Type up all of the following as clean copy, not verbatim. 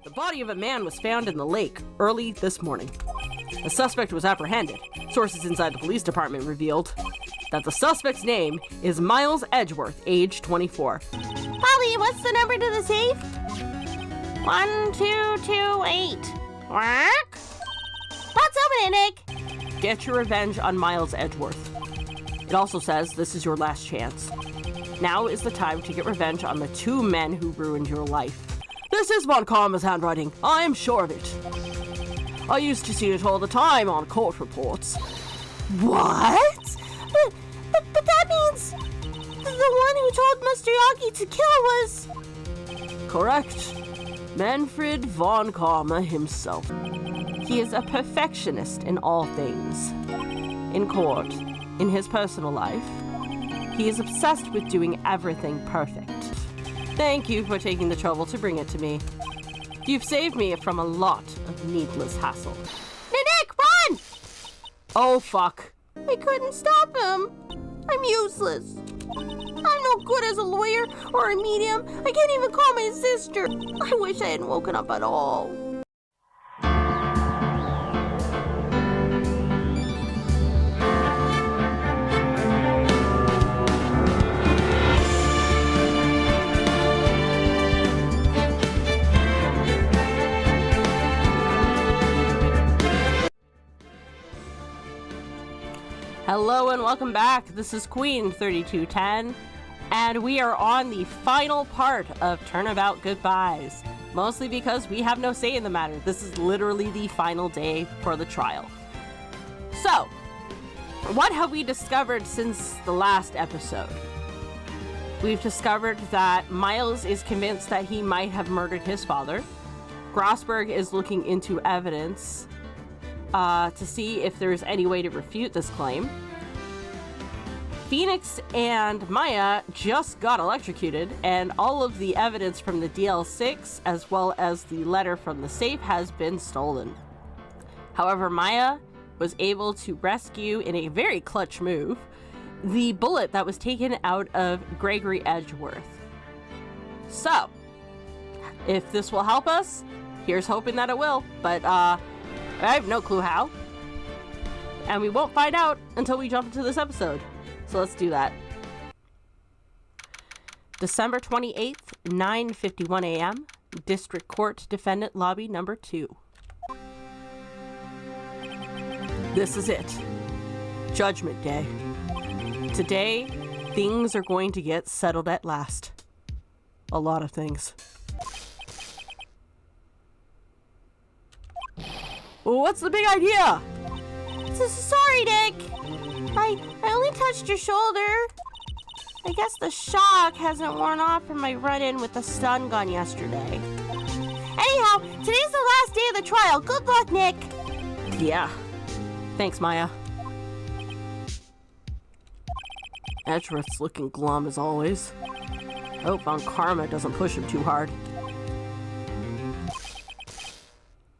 The body of a man was found in the lake early this morning. The suspect was apprehended. Sources inside the police department revealed that the suspect's name is Miles Edgeworth, age 24. Holly, what's the number to the safe? 1228. Quack? Let's open it, Nick. Get your revenge on Miles Edgeworth. It also says this is your last chance. Now is the time to get revenge on the two men who ruined your life. This is Von Karma's handwriting. I am sure of it. I used to see it all the time on court reports. What? But that means the one who told Mr. Yagi to kill was... Correct. Manfred Von Karma himself. He is a perfectionist in all things. In court, in his personal life, he is obsessed with doing everything perfect. Thank you for taking the trouble to bring it to me. You've saved me from a lot of needless hassle. Nick, run! Oh, fuck. I couldn't stop him. I'm useless. I'm no good as a lawyer or a medium. I can't even call my sister. I wish I hadn't woken up at all. Hello and welcome back. This is Queen 3210, and we are on the final part of Turnabout Goodbyes. Mostly because we have no say in the matter. This is literally the final day for the trial. So, what have we discovered since the last episode? We've discovered that Miles is convinced that he might have murdered his father. Grossberg is looking into evidence to see if there's any way to refute this claim. Phoenix and Maya just got electrocuted, and all of the evidence from the DL6 as well as the letter from the safe has been stolen. However, Maya was able to rescue, in a very clutch move, the bullet that was taken out of Gregory Edgeworth. So, if this will help us, here's hoping that it will, but I have no clue how. And we won't find out until we jump into this episode. So let's do that. December 28th, 9:51 a.m., District Court Defendant Lobby number 2. This is it. Judgment Day. Today, things are going to get settled at last. A lot of things. What's the big idea? Sorry, Nick. I only touched your shoulder. I guess the shock hasn't worn off from my run-in with the stun gun yesterday. Anyhow, today's the last day of the trial. Good luck, Nick. Yeah. Thanks, Maya. Edgeworth's looking glum as always. Hope Von Karma doesn't push him too hard.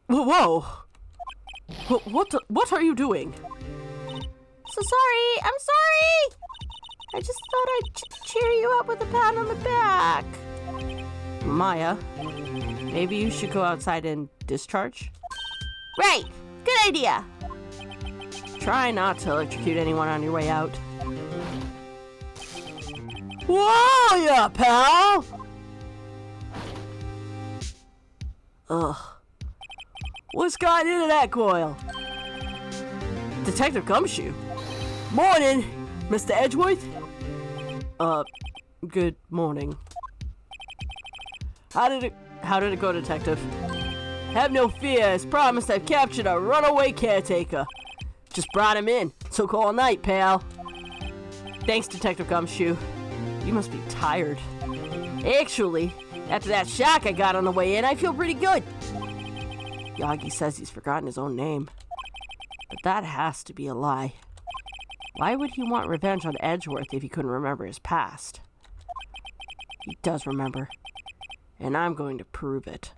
Whoa! What are you doing? So sorry. I'm sorry. I just thought I'd cheer you up with a pat on the back. Maya, maybe you should go outside and discharge? Right. Good idea. Try not to electrocute anyone on your way out. Whoa, yeah, pal! Ugh. What's gotten into that coil? Detective Gumshoe. Morning, Mr. Edgeworth. Good morning. How did it go, Detective? Have no fear. As promised, I've captured a runaway caretaker. Just brought him in. Took all night, pal. Thanks, Detective Gumshoe. You must be tired. Actually, after that shock I got on the way in, I feel pretty good. Yagi says he's forgotten his own name. But that has to be a lie. Why would he want revenge on Edgeworth if he couldn't remember his past? He does remember. And I'm going to prove it.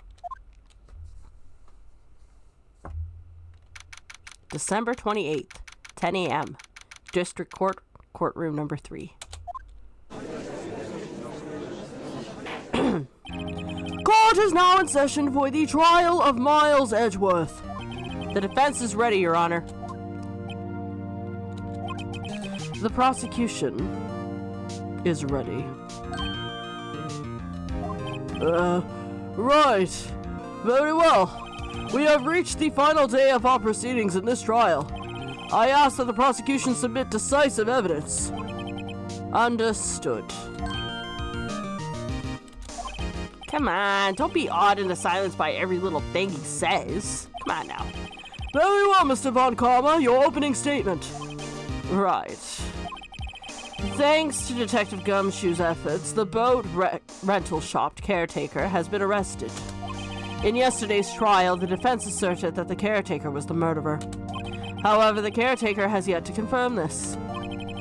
December 28th, 10 a.m. District Court, courtroom number 3. Court court is now in session for the trial of Miles Edgeworth. The defense is ready, Your Honor. The prosecution is ready. Right. Very well. We have reached the final day of our proceedings in this trial. I ask that the prosecution submit decisive evidence. Understood. Come on, don't be awed into silence by every little thing he says. Come on now. Very well, Mr. Von Karma, your opening statement. Right. Thanks to Detective Gumshoe's efforts, the boat rental shop caretaker has been arrested. In yesterday's trial, the defense asserted that the caretaker was the murderer. However, the caretaker has yet to confirm this.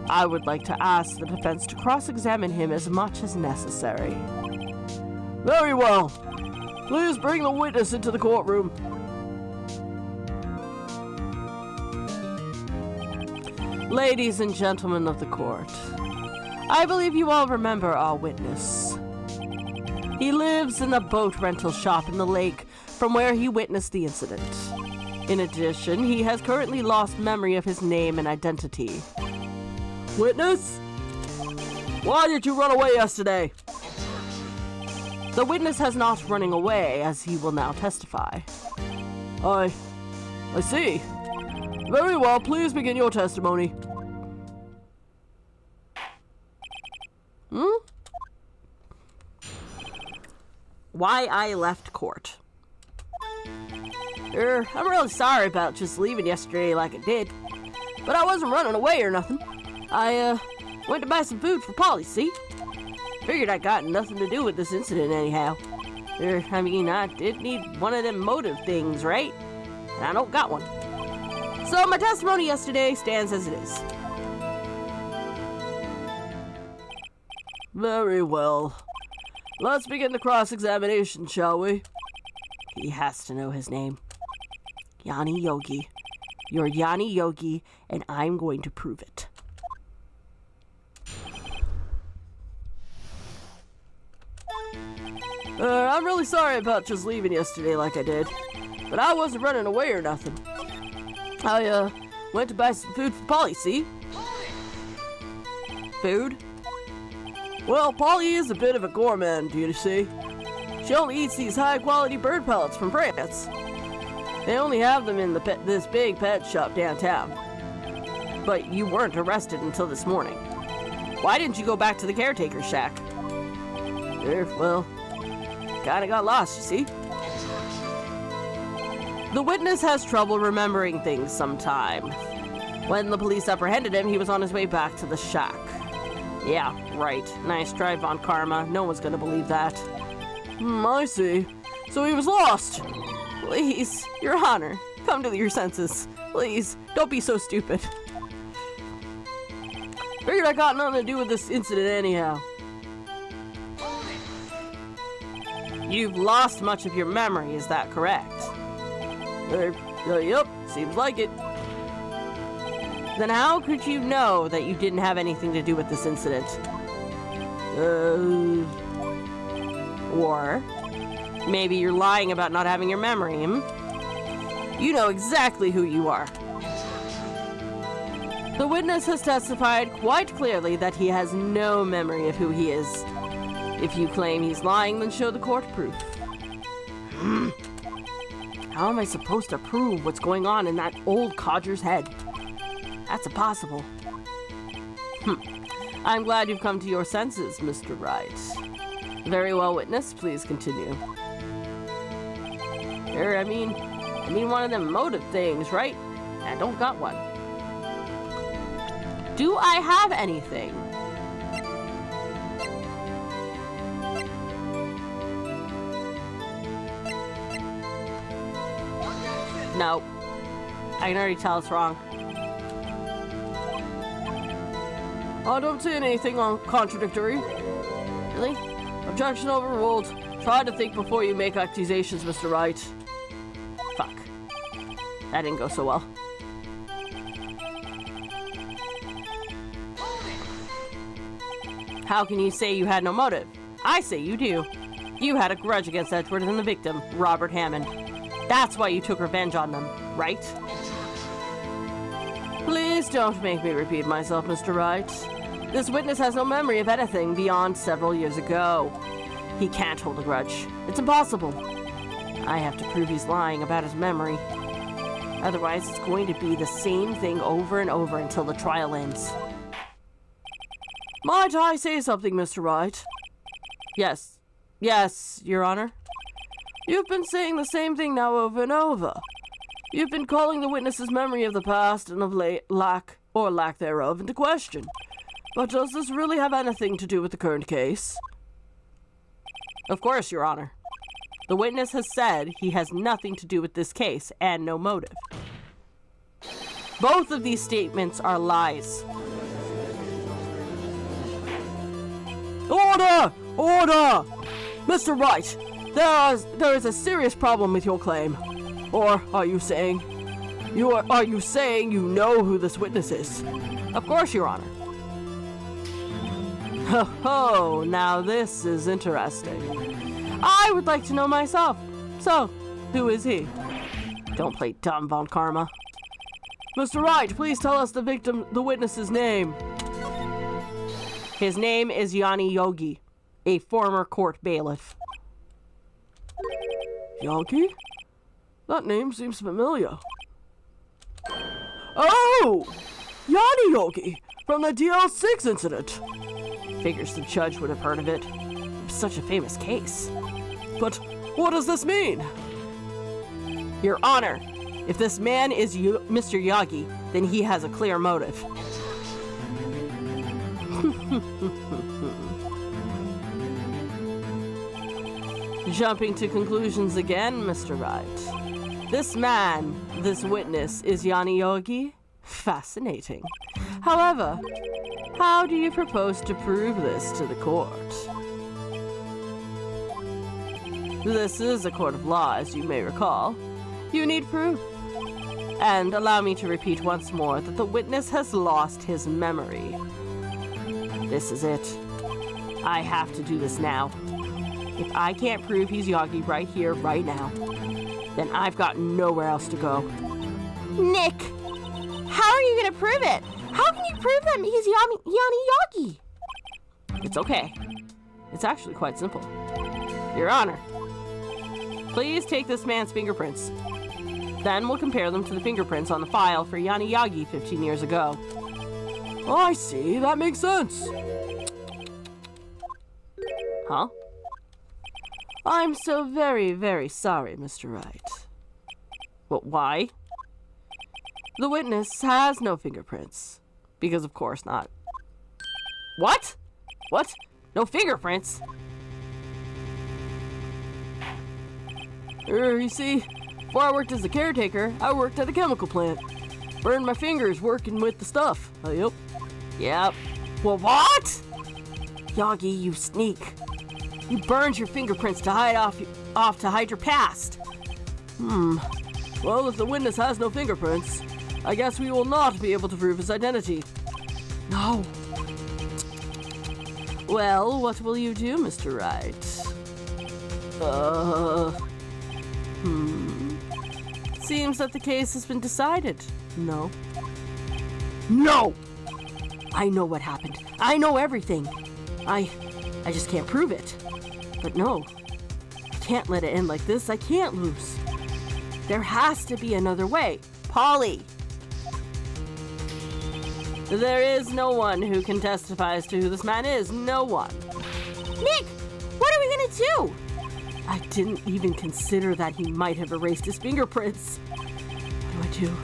I would like to ask the defense to cross-examine him as much as necessary. Very well. Please bring the witness into the courtroom. Ladies and gentlemen of the court, I believe you all remember our witness. He lives in the boat rental shop in the lake from where he witnessed the incident. In addition, he has currently lost memory of his name and identity. Witness? Why did you run away yesterday? The witness has not running away, as he will now testify. I see. Very well, please begin your testimony. Why I left court. I'm really sorry about just leaving yesterday like I did. But I wasn't running away or nothing. I went to buy some food for Polly, see? Figured I got nothing to do with this incident anyhow. I did need one of them motive things, right? And I don't got one. So my testimony yesterday stands as it is. Very well. Let's begin the cross-examination, shall we? He has to know his name. Yanni Yogi. You're Yanni Yogi, and I'm going to prove it. I'm really sorry about just leaving yesterday like I did. But I wasn't running away or nothing. I, went to buy some food for Polly, see? Food? Well, Polly is a bit of a gourmand, you see. She only eats these high-quality bird pellets from France. They only have them in this big pet shop downtown. But you weren't arrested until this morning. Why didn't you go back to the caretaker's shack? Well, kinda got lost, you see. The witness has trouble remembering things sometime. When the police apprehended him, he was on his way back to the shack. Yeah, right. Nice try, Von Karma. No one's gonna believe that. I see. So he was lost. Please, Your Honor, come to your senses. Please, don't be so stupid. Figured I got nothing to do with this incident anyhow. You've lost much of your memory, is that correct? Yep, seems like it. Then how could you know that you didn't have anything to do with this incident? Or maybe you're lying about not having your memory, You know exactly who you are. The witness has testified quite clearly that he has no memory of who he is. If you claim he's lying, then show the court proof. How am I supposed to prove what's going on in that old codger's head? That's impossible. I'm glad you've come to your senses, Mr. Wright. Very well, witness. Please continue. I mean one of them motive things, right? I don't got one. Do I have anything? No. I can already tell it's wrong. I don't see anything contradictory. Really? Objection overruled. Try to think before you make accusations, Mr. Wright. Fuck. That didn't go so well. How can you say you had no motive? I say you do. You had a grudge against Edgeworth and the victim, Robert Hammond. That's why you took revenge on them, right? Please don't make me repeat myself, Mr. Wright. This witness has no memory of anything beyond several years ago. He can't hold a grudge. It's impossible. I have to prove he's lying about his memory. Otherwise, it's going to be the same thing over and over until the trial ends. Might I say something, Mr. Wright? Yes. Yes, Your Honor. You've been saying the same thing now over and over. You've been calling the witness's memory of the past and of lack thereof into question. But does this really have anything to do with the current case? Of course, Your Honor. The witness has said he has nothing to do with this case and no motive. Both of these statements are lies. Order! Order! Mr. Wright, there is a serious problem with your claim. Or are you saying you know who this witness is? Of course, Your Honor. Ho ho, now this is interesting. I would like to know myself. So, who is he? Don't play dumb, Von Karma. Mr. Wright, please tell us the witness's name. His name is Yanni Yogi, a former court bailiff. Yogi? That name seems familiar. Oh! Yanni Yogi, from the DL6 incident. Figures the judge would have heard of it. It was such a famous case. But what does this mean? Your Honor, if this man is Mr. Yagi, then he has a clear motive. Jumping to conclusions again, Mr. Wright. This witness is Yanni Yogi? Fascinating. However, how do you propose to prove this to the court? This is a court of law, as you may recall. You need proof. And allow me to repeat once more that the witness has lost his memory. This is it. I have to do this now. If I can't prove he's Yagi right here, right now, then I've got nowhere else to go. Nick, how are you going to prove it? How can you prove that he's Yanni Yogi? It's okay. It's actually quite simple. Your Honor, please take this man's fingerprints. Then we'll compare them to the fingerprints on the file for Yanni Yagi 15 years ago. Oh, I see. That makes sense. Huh? I'm so very, very sorry, Mr. Wright. But why? The witness has no fingerprints. Because of course not. What? What? No fingerprints? You see, before I worked as a caretaker, I worked at a chemical plant. Burned my fingers working with the stuff. Yep. Yep. Well, what? Yagi, you sneak. You burned your fingerprints to hide your past. Well, if the witness has no fingerprints, I guess we will not be able to prove his identity. No. Well, what will you do, Mr. Wright? Seems that the case has been decided. No. No! I know what happened. I know everything. I just can't prove it. But no, I can't let it end like this. I can't lose. There has to be another way. Polly! There is no one who can testify as to who this man is. No one. Nick, what are we gonna do? I didn't even consider that he might have erased his fingerprints. What do I do?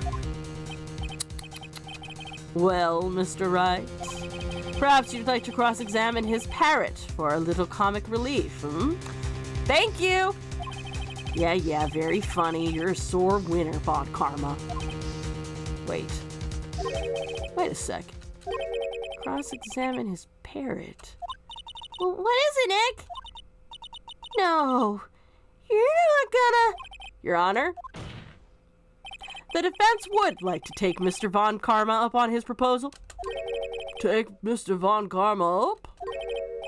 Well, Mr. Wright, perhaps you'd like to cross-examine his parrot for a little comic relief, Thank you! Yeah, very funny. You're a sore winner, Von Karma. Wait a sec. Cross-examine his parrot. Well, what is it, Nick? No, you're not gonna... Your Honor? The defense would like to take Mr. Von Karma up on his proposal. Take Mr. Von Karma up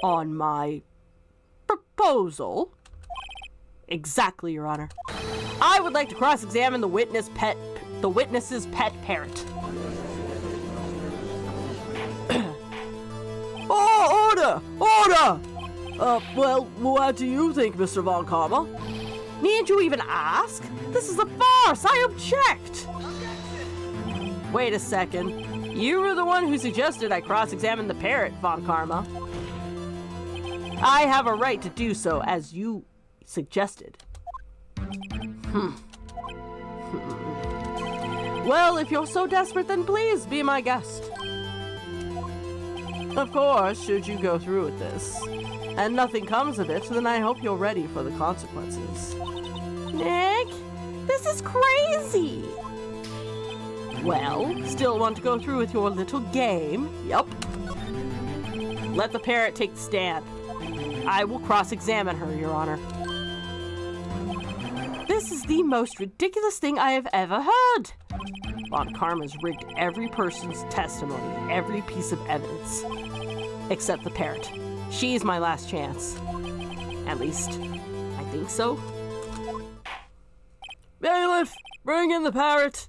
on my proposal? Exactly, Your Honor. I would like to cross-examine the witness's pet parrot. Oh, order! Order! Well, what do you think, Mr. Von Karma? Need you even ask? This is a farce! I object! Wait a second. You were the one who suggested I cross-examine the parrot, Von Karma. I have a right to do so, as you suggested. Well, if you're so desperate, then please be my guest. Of course, should you go through with this, and nothing comes of it, then I hope you're ready for the consequences. Nick, this is crazy. Well, still want to go through with your little game? Yup. Let the parrot take the stand. I will cross-examine her, Your Honor. This is the most ridiculous thing I have ever heard. Von Karma's rigged every person's testimony, every piece of evidence, except the parrot. She's my last chance. At least, I think so. Bailiff, bring in the parrot.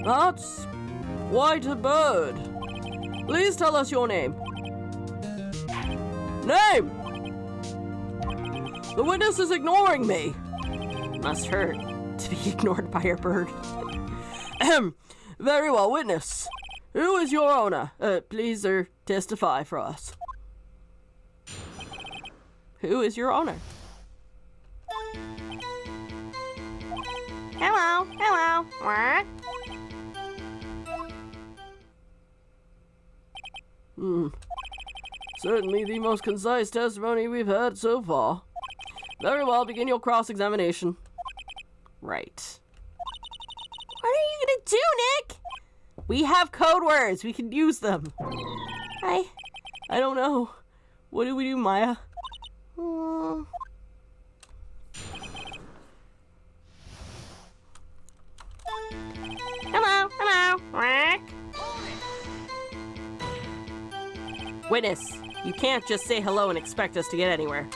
That's quite a bird. Please tell us your name. Name! The witness is ignoring me. Must hurt to be ignored by a bird. Very well, witness. Who is your owner? Please, testify for us. Who is your owner? Hello, hello. What? Certainly the most concise testimony we've had so far. Very well, begin your cross-examination. Right. What are you gonna do, Nick? We have code words. We can use them. I don't know. What do we do, Maya? Hello, hello. What? Witness, you can't just say hello and expect us to get anywhere.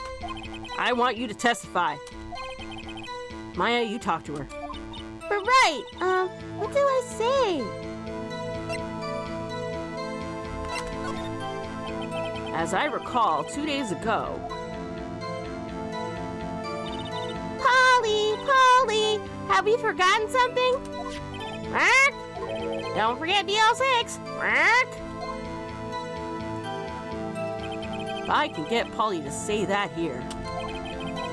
I want you to testify. Maya, you talk to her. But right, what do I say? As I recall, 2 days ago... Polly, have we forgotten something? Mark? Don't forget DL6. Mark? If I can get Polly to say that here,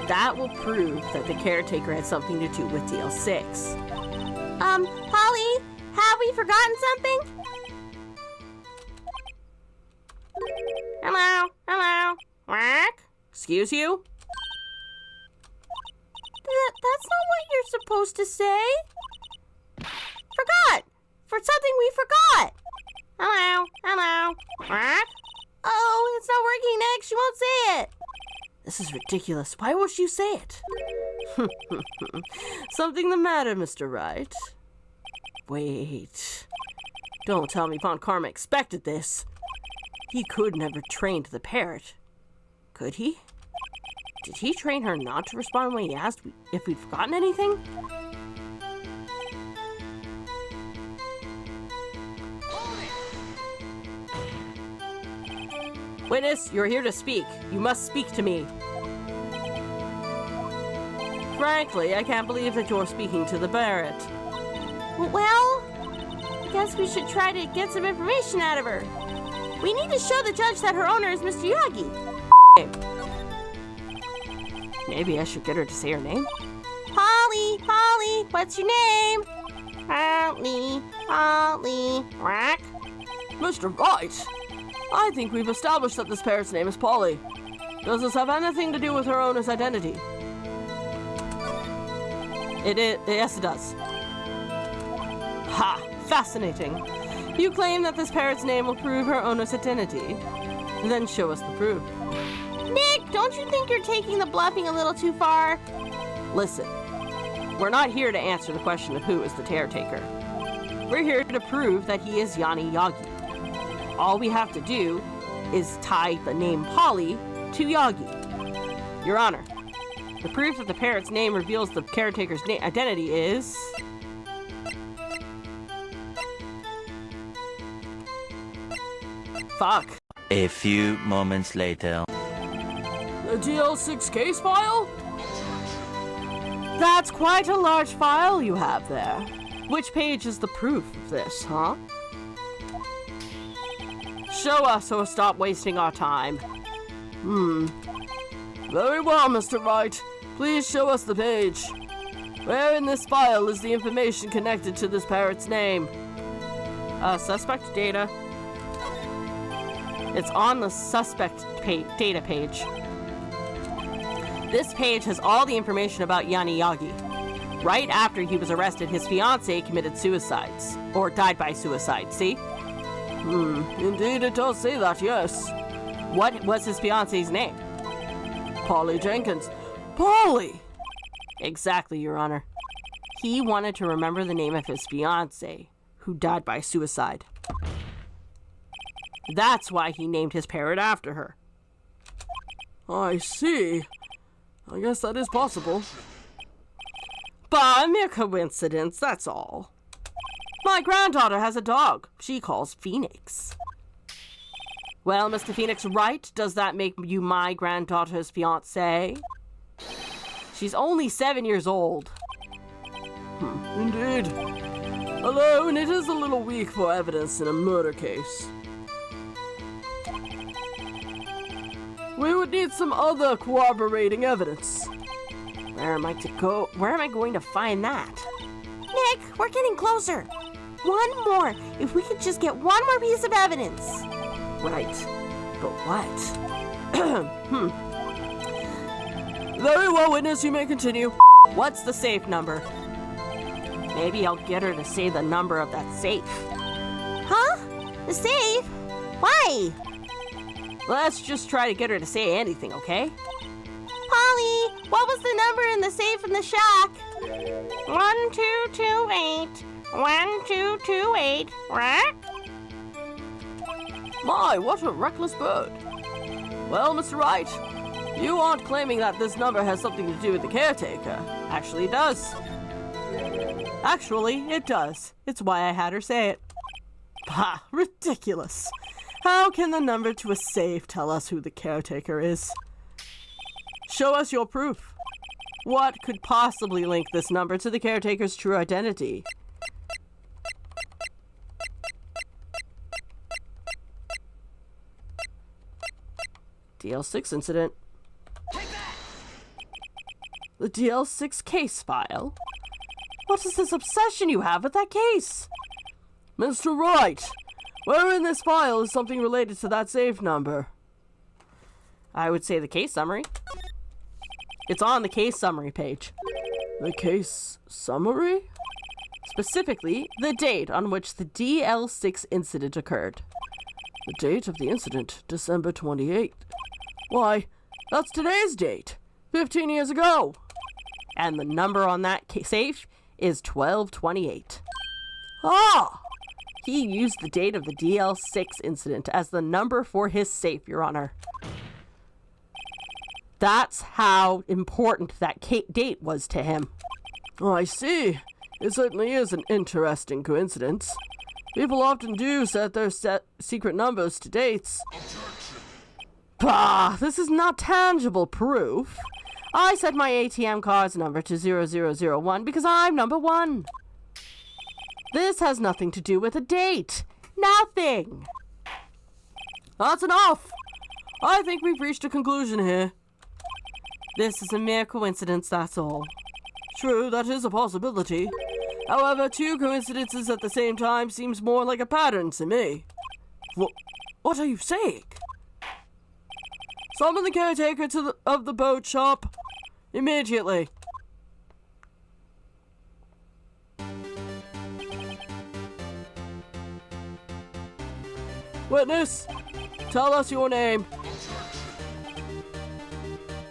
that will prove that the caretaker had something to do with DL6. Polly, have we forgotten something? Hello. Mark? Excuse you? That's not what you're supposed to say. Forgot. For something we forgot. Hello. Mark? Oh, it's not working, Nick. She won't say it. This is ridiculous. Why won't you say it? Something the matter, Mr. Wright? Wait. Don't tell me Von Karma expected this. He could never trained the parrot. Could he? Did he train her not to respond when he asked if we'd forgotten anything? Witness, you're here to speak. You must speak to me. Frankly, I can't believe that you're speaking to the parrot. Well, I guess we should try to get some information out of her. We need to show the judge that her owner is Mr. Yagi. Maybe I should get her to say her name? Polly, what's your name? Polly, Rack. Mr. Wright, I think we've established that this parrot's name is Polly. Does this have anything to do with her owner's identity? Yes, it does. Ha! Fascinating. You claim that this parrot's name will prove her owner's identity. Then show us the proof. Nick, don't you think you're taking the bluffing a little too far? Listen, we're not here to answer the question of who is the caretaker. We're here to prove that he is Yanni Yagi. All we have to do is tie the name Polly to Yagi. Your Honor, the proof that the parrot's name reveals the caretaker's identity is... Fuck. A few moments later. The DL6 case file? That's quite a large file you have there. Which page is the proof of this, huh? Show us or stop wasting our time. Very well, Mr. Wright. Please show us the page. Where in this file is the information connected to this parrot's name? Suspect data. It's on the suspect data page. This page has all the information about Yanni Yagi. Right after he was arrested, his fiancée committed suicides. Or died by suicide, see? Indeed it does say that, yes. What was his fiancée's name? Polly Jenkins. Polly! Exactly, Your Honor. He wanted to remember the name of his fiancée, who died by suicide. That's why he named his parrot after her. I see. I guess that is possible. But a mere coincidence, that's all. My granddaughter has a dog she calls Phoenix. Well, Mr. Phoenix Wright, does that make you my granddaughter's fiancé? She's only 7 years old. Indeed. Alone, it is a little weak for evidence in a murder case. We would need some other corroborating evidence. Where am I going to find that? Nick, we're getting closer. One more. If we could just get one more piece of evidence. Right. But what? Very well, witness, you may continue. What's the safe number? Maybe I'll get her to say the number of that safe. Huh? The safe? Why? Let's just try to get her to say anything, okay? Polly, what was the number in the safe in the shack? 1228. 1228. Right? My, what a reckless bird. Well, Mr. Wright, you aren't claiming that this number has something to do with the caretaker. Actually, it does. Actually, it does. It's why I had her say it. Bah, ridiculous. How can the number to a safe tell us who the caretaker is? Show us your proof. What could possibly link this number to the caretaker's true identity? DL6 incident. The DL6 case file? What is this obsession you have with that case? Mr. Wright, where in this file is something related to that safe number? I would say the case summary. It's on the case summary page. The case summary? Specifically, the date on which the DL6 incident occurred. The date of the incident, December 28th. Why, that's today's date, 15 years ago. And the number on that safe is 1228. Ah! He used the date of the DL6 incident as the number for his safe, Your Honor. That's how important that date was to him. I see. It certainly is an interesting coincidence. People often do set their secret numbers to dates. Bah, this is not tangible proof. I set my ATM card's number to 0001 because I'm number 1. This has nothing to do with a date. Nothing. That's enough. I think we've reached a conclusion here. This is a mere coincidence, that's all. True, that is a possibility. However, 2 coincidences at the same time seems more like a pattern to me. What are you saying? Summon the caretaker of the boat shop. Immediately. Witness, tell us your name.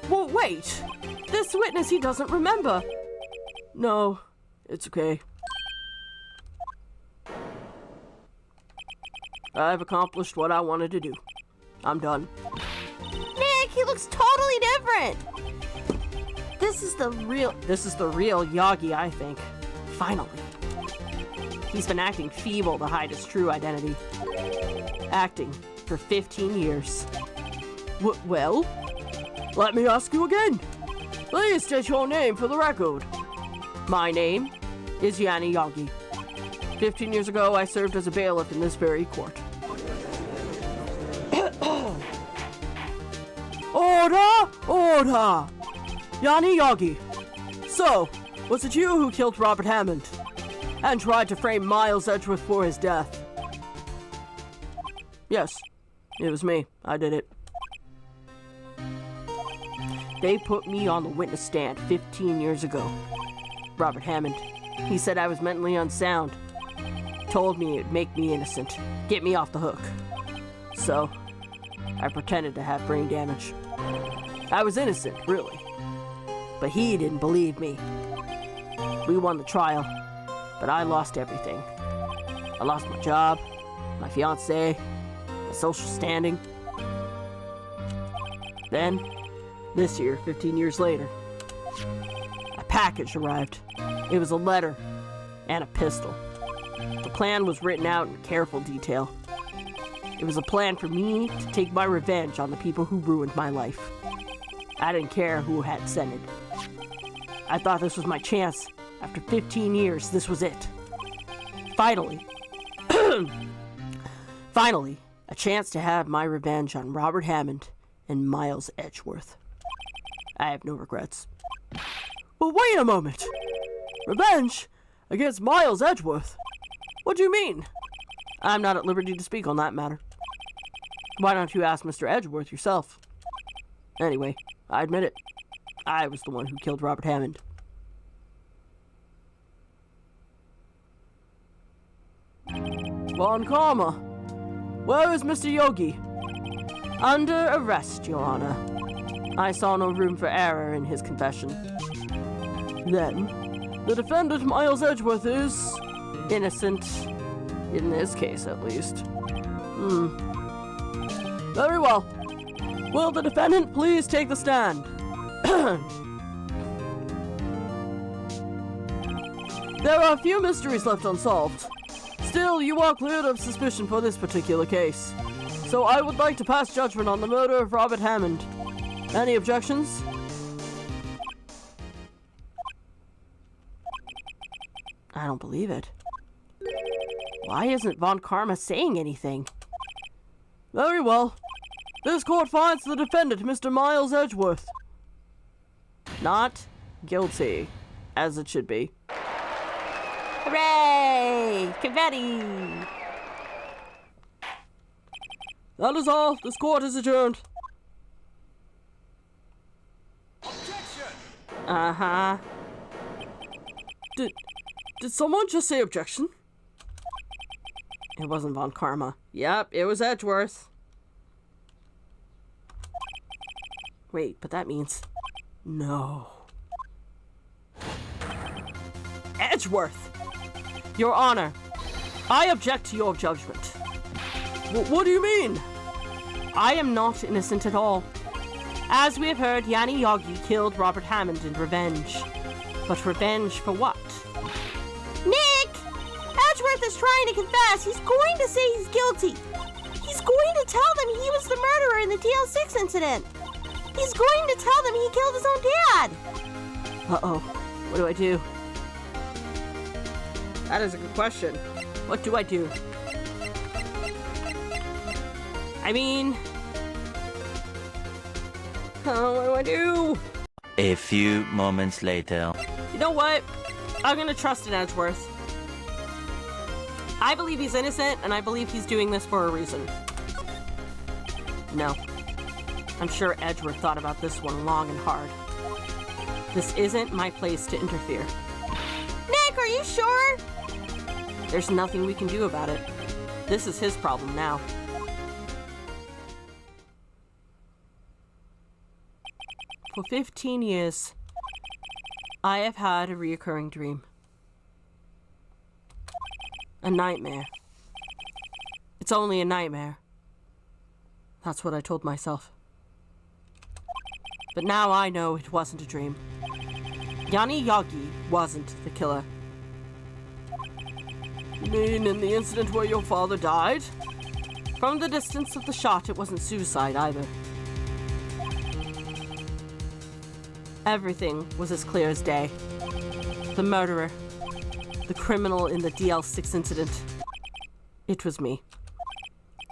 Well, wait. This witness, he doesn't remember. No, it's okay. I've accomplished what I wanted to do. I'm done. Nick, he looks totally different. This is the real Yagi, I think. Finally. He's been acting feeble to hide his true identity. Acting for 15 years. Well? Let me ask you again. Please state your name for the record. My name is Yanni Yagi. 15 years ago, I served as a bailiff in this very court. Order! Order! Yanni Yagi. So, was it you who killed Robert Hammond and tried to frame Miles Edgeworth for his death? Yes, it was me. I did it. They put me on the witness stand 15 years ago. Robert Hammond. He said I was mentally unsound. Told me it'd make me innocent. Get me off the hook. So, I pretended to have brain damage. I was innocent, really. But he didn't believe me. We won the trial, but I lost everything. I lost my job, my fiancée, my social standing. Then, this year, 15 years later, a package arrived. It was a letter and a pistol. The plan was written out in careful detail. It was a plan for me to take my revenge on the people who ruined my life. I didn't care who had sent it. I thought this was my chance. After 15 years, this was it. Finally. Finally, a chance to have my revenge on Robert Hammond and Miles Edgeworth. I have no regrets. But wait a moment! Revenge against Miles Edgeworth? What do you mean? I'm not at liberty to speak on that matter. Why don't you ask Mr. Edgeworth yourself? Anyway, I admit it. I was the one who killed Robert Hammond. Von Karma, where is Mr. Yogi? Under arrest, Your Honor. I saw no room for error in his confession. Then, the defendant, Miles Edgeworth, is innocent. In this case, at least. Very well. Will the defendant please take the stand? There are a few mysteries left unsolved. Still, you are cleared of suspicion for this particular case. So I would like to pass judgment on the murder of Robert Hammond. Any objections? I don't believe it. Why isn't Von Karma saying anything? Very well. This court finds the defendant, Mr. Miles Edgeworth, not guilty, as it should be. Hooray! Confetti! That is all. This court is adjourned. Uh-huh. Did someone just say objection? It wasn't Von Karma. Yep, it was Edgeworth. Wait, but that means... No. Edgeworth! Your Honor, I object to your judgment. What do you mean? I am not innocent at all. As we have heard, Yanni Yagi killed Robert Hammond in revenge. But revenge for what? Nick! Edgeworth is trying to confess. He's going to say he's guilty. He's going to tell them he was the murderer in the TL6 incident. He's going to tell them he killed his own dad. Uh-oh. What do I do? That is a good question. What do I do? I mean... what do I do? A few moments later. You know what? I'm gonna trust in Edgeworth. I believe he's innocent, and I believe he's doing this for a reason. No. I'm sure Edgeworth thought about this one long and hard. This isn't my place to interfere. Nick, are you sure? There's nothing we can do about it. This is his problem now. For 15 years, I have had a recurring dream. A nightmare. It's only a nightmare. That's what I told myself. But now I know it wasn't a dream. Yanni Yagi wasn't the killer. You mean in the incident where your father died? From the distance of the shot, it wasn't suicide either. Everything was as clear as day. The murderer, the criminal in the DL6 incident, it was me.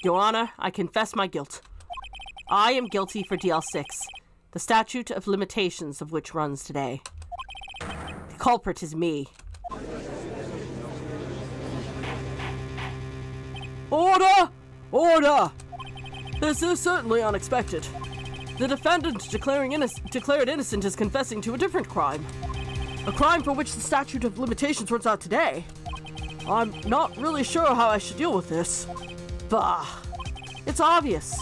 Your Honor, I confess my guilt. I am guilty for DL6, the statute of limitations of which runs today. The culprit is me. Order! Order! This is certainly unexpected. The defendant declared innocent is confessing to a different crime. A crime for which the statute of limitations runs out today. I'm not really sure how I should deal with this. Bah! It's obvious.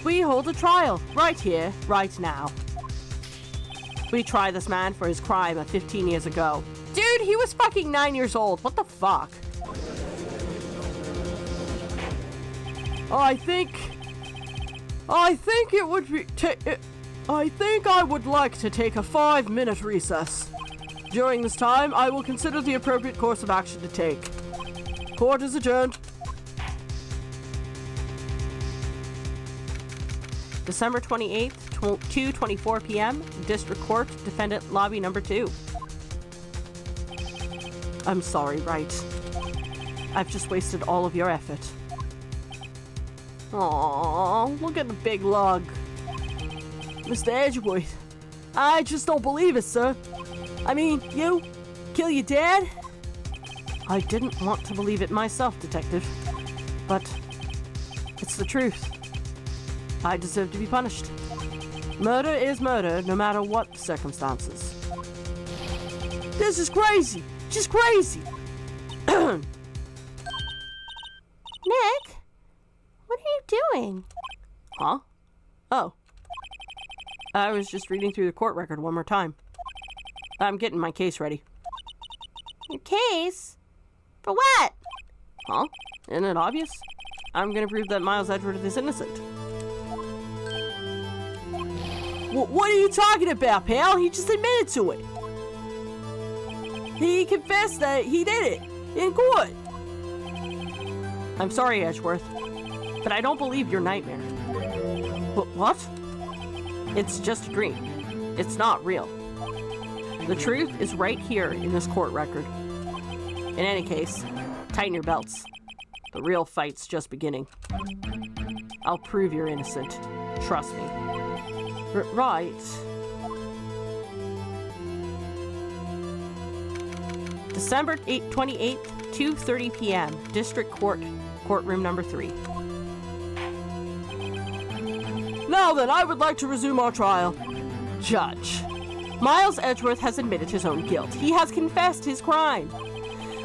We hold a trial, right here, right now. We try this man for his crime of 15 years ago. Dude, he was fucking 9 years old. What the fuck? I think it would be. I think I would like to take a 5-minute recess. During this time, I will consider the appropriate course of action to take. Court is adjourned. December 28th, 2:24 p.m., District Court, Defendant Lobby Number 2. I'm sorry, Wright. I've just wasted all of your effort. Aww, look at the big log. Mr. Edgeworth, I just don't believe it, sir. I mean, you kill your dad? I didn't want to believe it myself, Detective. But it's the truth. I deserve to be punished. Murder is murder, no matter what the circumstances. This is crazy! Just crazy! Nick? What are you doing? Huh? Oh. I was just reading through the court record one more time. I'm getting my case ready. Your case? For what? Huh? Isn't it obvious? I'm gonna prove that Miles Edgeworth is innocent. What are you talking about, pal? He just admitted to it. He confessed that he did it in court. I'm sorry, Edgeworth, but I don't believe your nightmare. What? It's just a dream. It's not real. The truth is right here in this court record. In any case, tighten your belts. The real fight's just beginning. I'll prove you're innocent. Trust me. Right. December 28th, 2:30 p.m., District Court, Courtroom Number 3. Now then, I would like to resume our trial. Judge, Miles Edgeworth has admitted his own guilt. He has confessed his crime.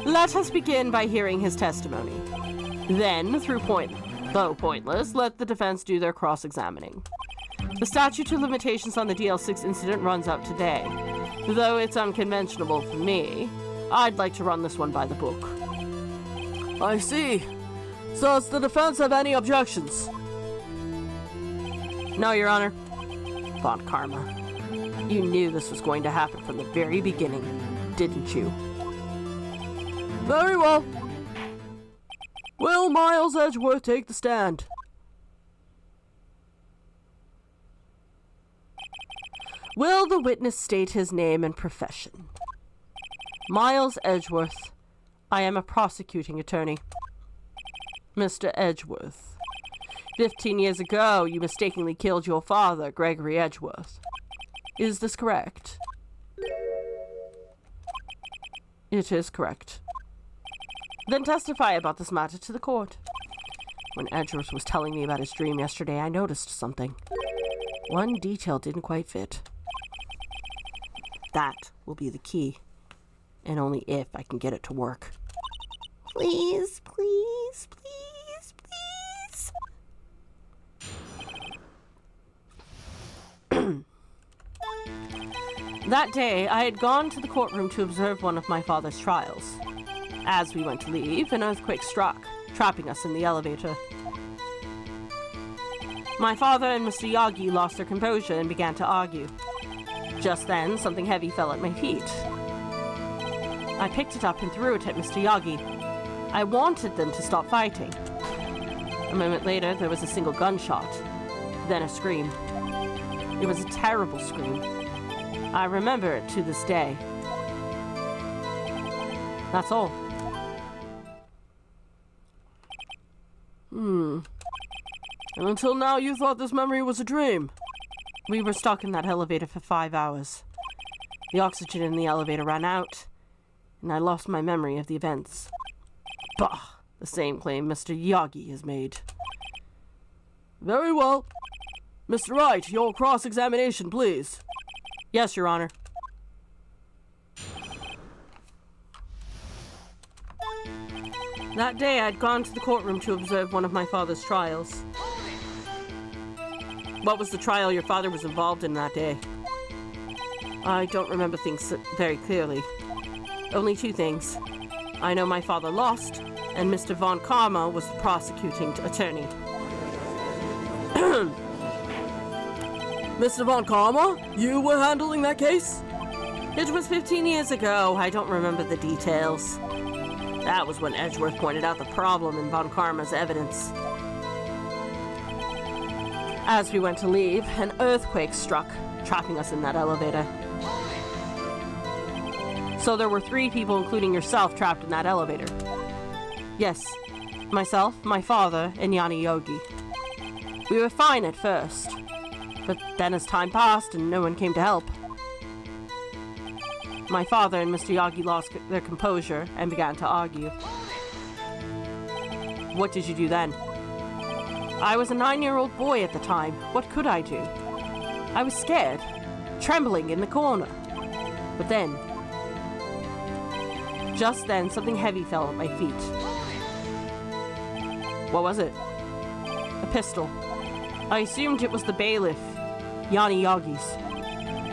Let us begin by hearing his testimony. Then, though pointless, let the defense do their cross-examining. The statute of limitations on the DL6 incident runs out today. Though it's unconventional for me, I'd like to run this one by the book. I see. So does the defense have any objections? No, Your Honor. Thought karma. You knew this was going to happen from the very beginning, didn't you? Very well. Will Miles Edgeworth take the stand? Will the witness state his name and profession? Miles Edgeworth. I am a prosecuting attorney. Mr. Edgeworth. 15 years ago, you mistakenly killed your father, Gregory Edgeworth. Is this correct? It is correct. Then testify about this matter to the court. When Edgeworth was telling me about his dream yesterday, I noticed something. One detail didn't quite fit. That will be the key. And only if I can get it to work. Please, please, please, please. That day, I had gone to the courtroom to observe one of my father's trials. As we went to leave, an earthquake struck, trapping us in the elevator. My father and Mr. Yagi lost their composure and began to argue. Just then, something heavy fell at my feet. I picked it up and threw it at Mr. Yagi. I wanted them to stop fighting. A moment later, there was a single gunshot, then a scream. It was a terrible scream. I remember it to this day. That's all. And until now, you thought this memory was a dream. We were stuck in that elevator for 5 hours. The oxygen in the elevator ran out, and I lost my memory of the events. Bah! The same claim Mr. Yagi has made. Very well. Mr. Wright, your cross-examination, please. Yes, Your Honor. That day, I'd gone to the courtroom to observe one of my father's trials. What was the trial your father was involved in that day? I don't remember things very clearly. Only 2 things. I know my father lost, and Mr. Von Karma was the prosecuting attorney. Mr. Von Karma, you were handling that case? It was 15 years ago. I don't remember the details. That was when Edgeworth pointed out the problem in Von Karma's evidence. As we went to leave, an earthquake struck, trapping us in that elevator. So there were 3 people, including yourself, trapped in that elevator. Yes, myself, my father, and Yanni Yogi. We were fine at first, but then as time passed and no one came to help, my father and Mr. Yagi lost their composure and began to argue. What did you do then? I was a 9-year-old boy at the time. What could I do? I was scared, trembling in the corner. But then, just then, something heavy fell at my feet. What was it? A pistol. I assumed it was the bailiff, Yanni Yagi's.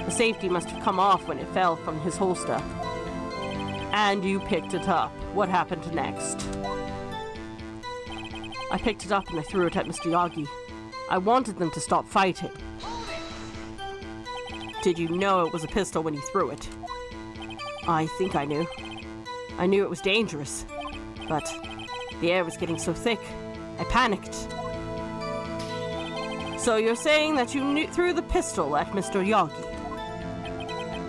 The safety must have come off when it fell from his holster. And you picked it up. What happened next? I picked it up and I threw it at Mr. Yagi. I wanted them to stop fighting. Did you know it was a pistol when you threw it? I think I knew. I knew it was dangerous, but the air was getting so thick, I panicked. So you're saying that you threw the pistol at Mr. Yagi?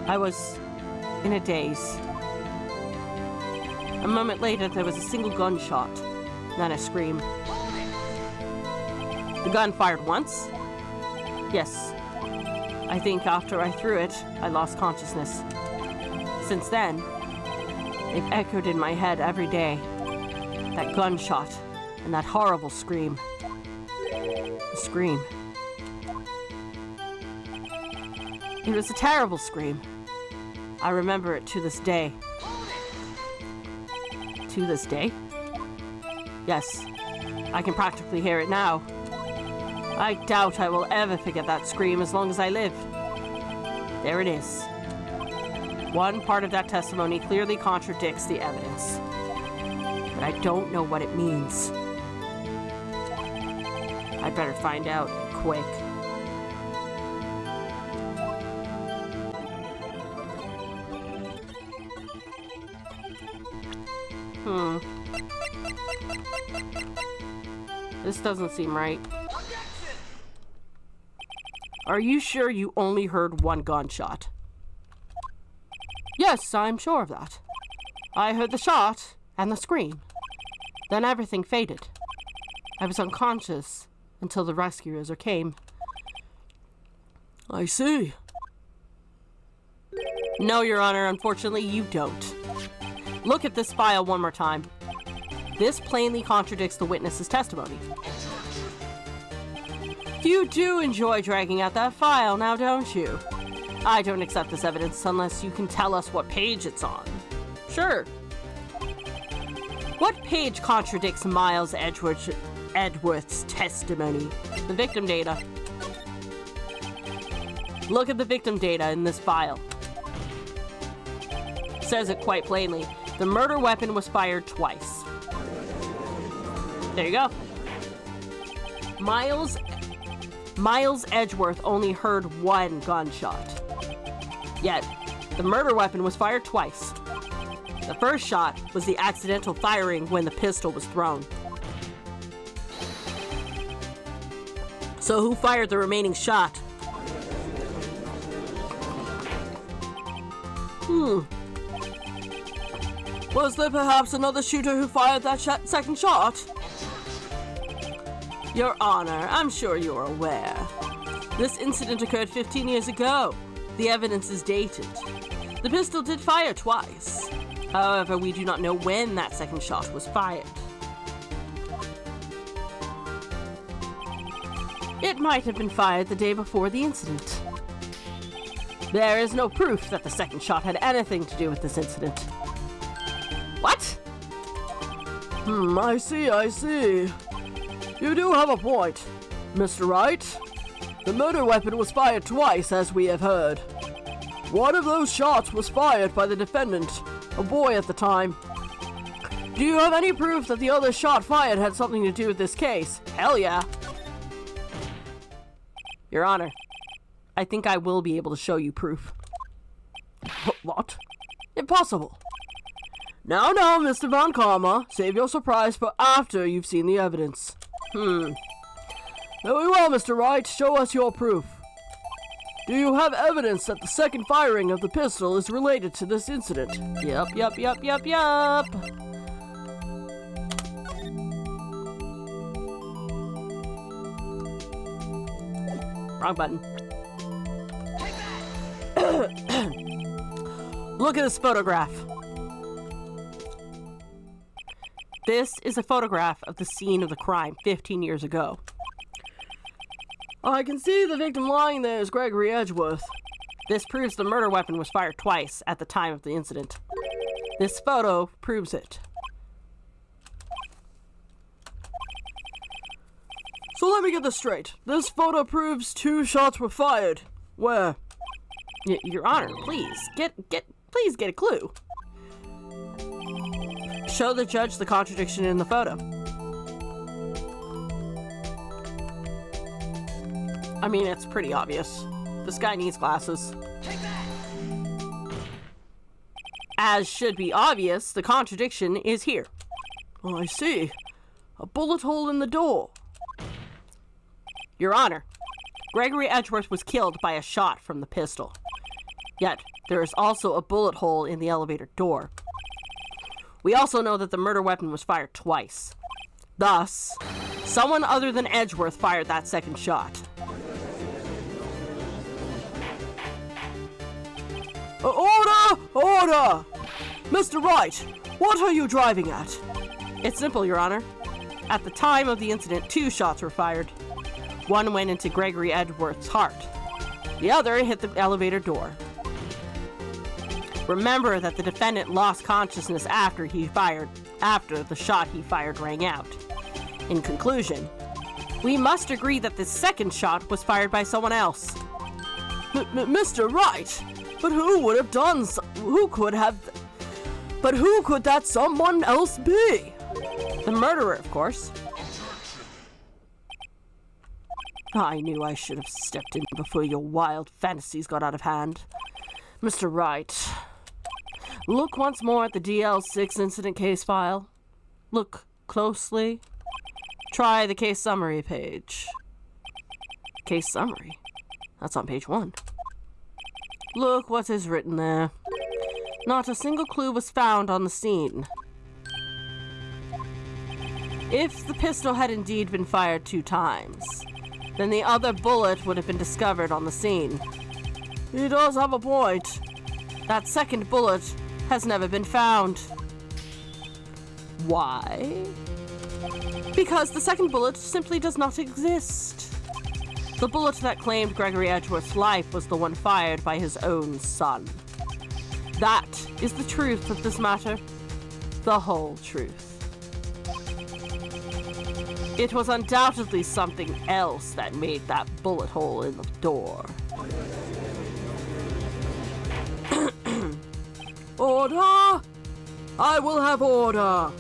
I was in a daze. A moment later, there was a single gunshot, then a scream. The gun fired once? Yes. I think after I threw it, I lost consciousness. Since then, it echoed in my head every day. That gunshot and that horrible scream. The scream. It was a terrible scream. I remember it to this day. To this day? Yes, I can practically hear it now. I doubt I will ever forget that scream as long as I live. There it is. One part of that testimony clearly contradicts the evidence, but I don't know what it means. I'd better find out quick. This doesn't seem right. Are you sure you only heard one gunshot? Yes, I'm sure of that. I heard the shot and the scream. Then everything faded. I was unconscious until the rescuers came. I see. No, Your Honor, unfortunately you don't. Look at this file one more time. This plainly contradicts the witness's testimony. You do enjoy dragging out that file now, don't you? I don't accept this evidence unless you can tell us what page it's on. Sure. What page contradicts Miles Edgeworth's testimony? The victim data. Look at the victim data in this file. It says it quite plainly. The murder weapon was fired twice. There you go. Miles Miles Edgeworth only heard one gunshot. Yet, the murder weapon was fired twice. The first shot was the accidental firing when the pistol was thrown. So who fired the remaining shot? Was there perhaps another shooter who fired that second shot? Your Honor, I'm sure you're aware. This incident occurred 15 years ago. The evidence is dated. The pistol did fire twice. However, we do not know when that second shot was fired. It might have been fired the day before the incident. There is no proof that the second shot had anything to do with this incident. What? I see. You do have a point, Mr. Wright. The murder weapon was fired twice, as we have heard. One of those shots was fired by the defendant, a boy at the time. Do you have any proof that the other shot fired had something to do with this case? Hell yeah. Your Honor, I think I will be able to show you proof. What? Impossible. Now, Mr. Von Karma, save your surprise for after you've seen the evidence. Very well, Mr. Wright, show us your proof. Do you have evidence that the second firing of the pistol is related to this incident? Yup. Wrong button. Look at this photograph. This is a photograph of the scene of the crime 15 years ago. I can see the victim lying there is Gregory Edgeworth. This proves the murder weapon was fired twice at the time of the incident. This photo proves it. So let me get this straight. This photo proves 2 shots were fired. Where? Your Honor, please get a clue. Show the judge the contradiction in the photo. I mean, it's pretty obvious. This guy needs glasses. As should be obvious, the contradiction is here. Oh, I see. A bullet hole in the door. Your Honor, Gregory Edgeworth was killed by a shot from the pistol. Yet, there is also a bullet hole in the elevator door. We also know that the murder weapon was fired twice. Thus, someone other than Edgeworth fired that second shot. Order! Mr. Wright, what are you driving at? It's simple, Your Honor. At the time of the incident, 2 shots were fired. One went into Gregory Edgeworth's heart. The other hit the elevator door. Remember that the defendant lost consciousness after the shot he fired rang out. In conclusion, we must agree that the second shot was fired by someone else. Mr. Wright, but who could that someone else be? The murderer, of course. I knew I should have stepped in before your wild fantasies got out of hand. Mr. Wright, look once more at the DL6 incident case file. Look closely. Try the case summary page. Case summary? That's on page 1. Look what is written there. Not a single clue was found on the scene. If the pistol had indeed been fired 2 times, then the other bullet would have been discovered on the scene. He does have a point. That second bullet has never been found. Why? Because the second bullet simply does not exist. The bullet that claimed Gregory Edgeworth's life was the one fired by his own son. That is the truth of this matter. The whole truth. It was undoubtedly something else that made that bullet hole in the door. Order! I will have order!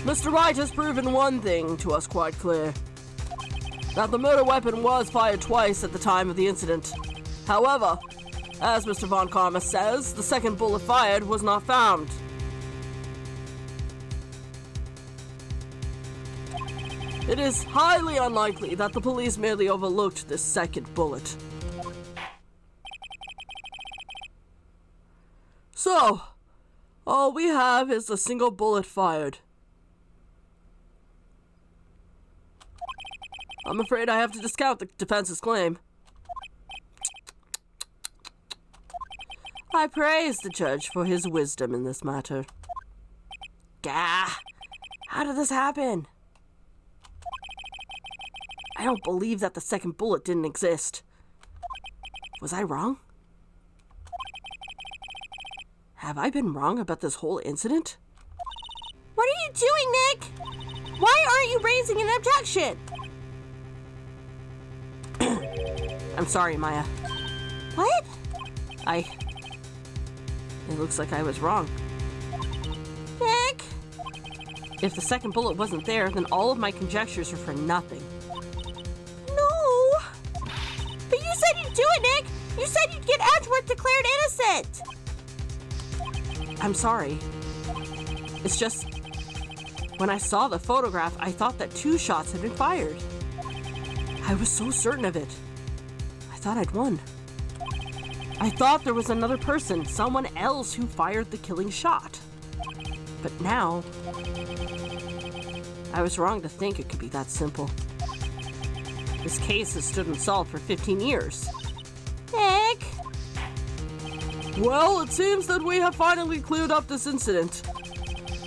Mr. Wright has proven one thing to us quite clear. That the murder weapon was fired twice at the time of the incident. However, as Mr. Von Karma says, the second bullet fired was not found. It is highly unlikely that the police merely overlooked this second bullet. So, all we have is a single bullet fired. I'm afraid I have to discount the defense's claim. I praise the judge for his wisdom in this matter. Gah! How did this happen? I don't believe that the second bullet didn't exist. Was I wrong? Have I been wrong about this whole incident? What are you doing, Nick? Why aren't you raising an objection? I'm sorry, Maya. What? It looks like I was wrong. Nick? If the second bullet wasn't there, then all of my conjectures are for nothing. No. But you said you'd do it, Nick. You said you'd get Edgeworth declared innocent. I'm sorry. It's just, when I saw the photograph, I thought that 2 shots had been fired. I was so certain of it. I thought I'd won. I thought there was another person, someone else who fired the killing shot. But now, I was wrong to think it could be that simple. This case has stood unsolved for 15 years. Nick? Well, it seems that we have finally cleared up this incident.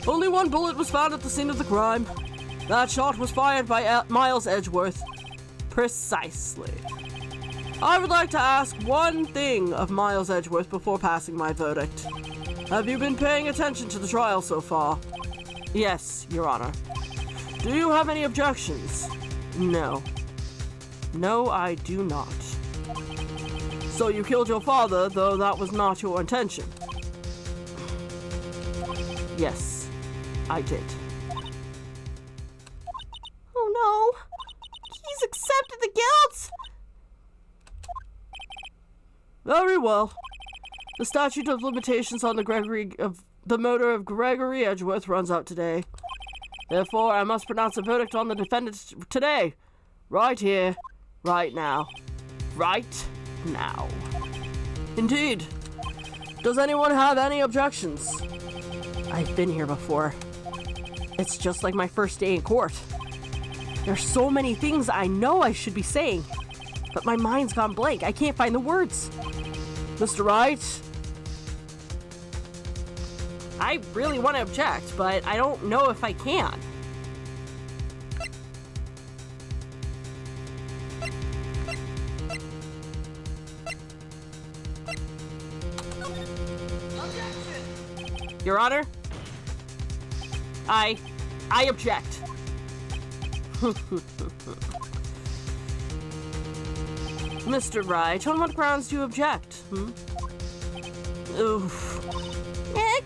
Only 1 bullet was found at the scene of the crime. That shot was fired by Miles Edgeworth. Precisely. I would like to ask one thing of Miles Edgeworth before passing my verdict. Have you been paying attention to the trial so far? Yes, Your Honor. Do you have any objections? No. No, I do not. So you killed your father, though that was not your intention? Yes, I did. Oh no. He's accepted the guilt. Very well. The statute of limitations on the murder of Gregory Edgeworth runs out today. Therefore, I must pronounce a verdict on the defendant today. Right here. Right now. Right now. Indeed. Does anyone have any objections? I've been here before. It's just like my first day in court. There's so many things I know I should be saying, but my mind's gone blank. I can't find the words. Mr. Wright? I really want to object, but I don't know if I can. Your Honor? I object. Mr. Wright, on what grounds do you object? Oof. Nick?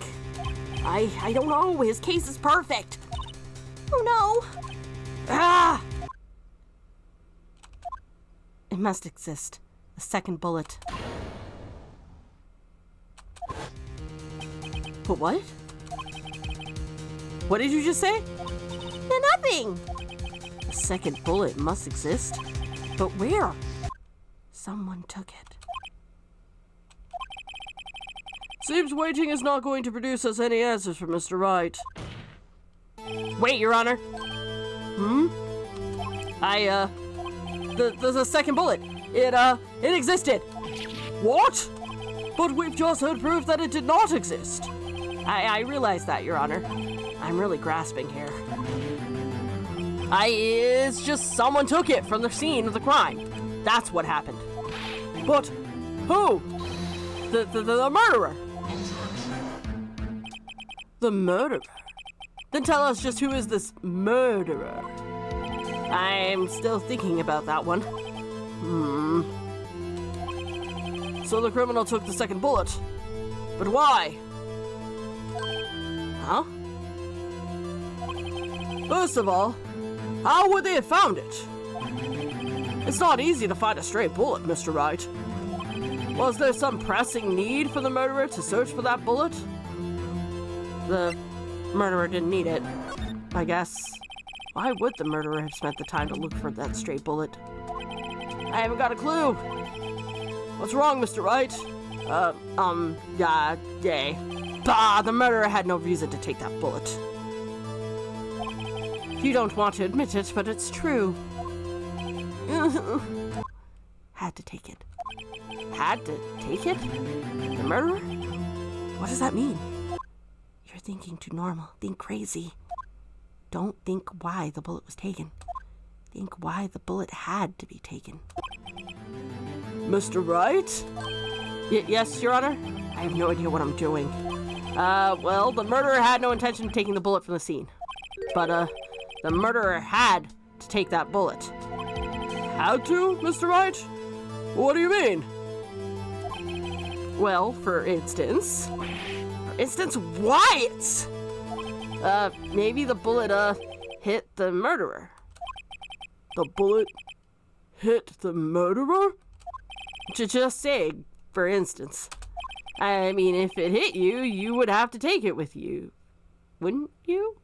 I don't know. His case is perfect. Oh no. Ah! It must exist. A second bullet. But what? What did you just say? Nothing. A second bullet must exist. But where? Someone took it. Seems waiting is not going to produce us any answers from Mr. Wright. Wait, Your Honor. There's a second bullet. It existed. What? But we've just heard proof that it did not exist. I realize that, Your Honor. I'm really grasping here. It's just someone took it from the scene of the crime. That's what happened. But who? The murderer. The murderer? Then tell us just who is this murderer? I'm still thinking about that one. So the criminal took the second bullet. But why? Huh? First of all, how would they have found it? It's not easy to find a stray bullet, Mr. Wright. Was there some pressing need for the murderer to search for that bullet? The murderer didn't need it, I guess. Why would the murderer have spent the time to look for that stray bullet? I haven't got a clue. What's wrong, Mr. Wright? Bah, the murderer had no reason to take that bullet. You don't want to admit it, but it's true. Had to take it. Had to take it? The murderer? What does that mean? You're thinking too normal. Think crazy. Don't think why the bullet was taken. Think why the bullet had to be taken. Mr. Wright? Yes, Your Honor? I have no idea what I'm doing. Well, the murderer had no intention of taking the bullet from the scene. But, the murderer had to take that bullet. Had to, Mr. Wright? What do you mean? Well, for instance, what? Maybe the bullet, hit the murderer. The bullet hit the murderer? Just saying, for instance. I mean, if it hit you, you would have to take it with you. Wouldn't you?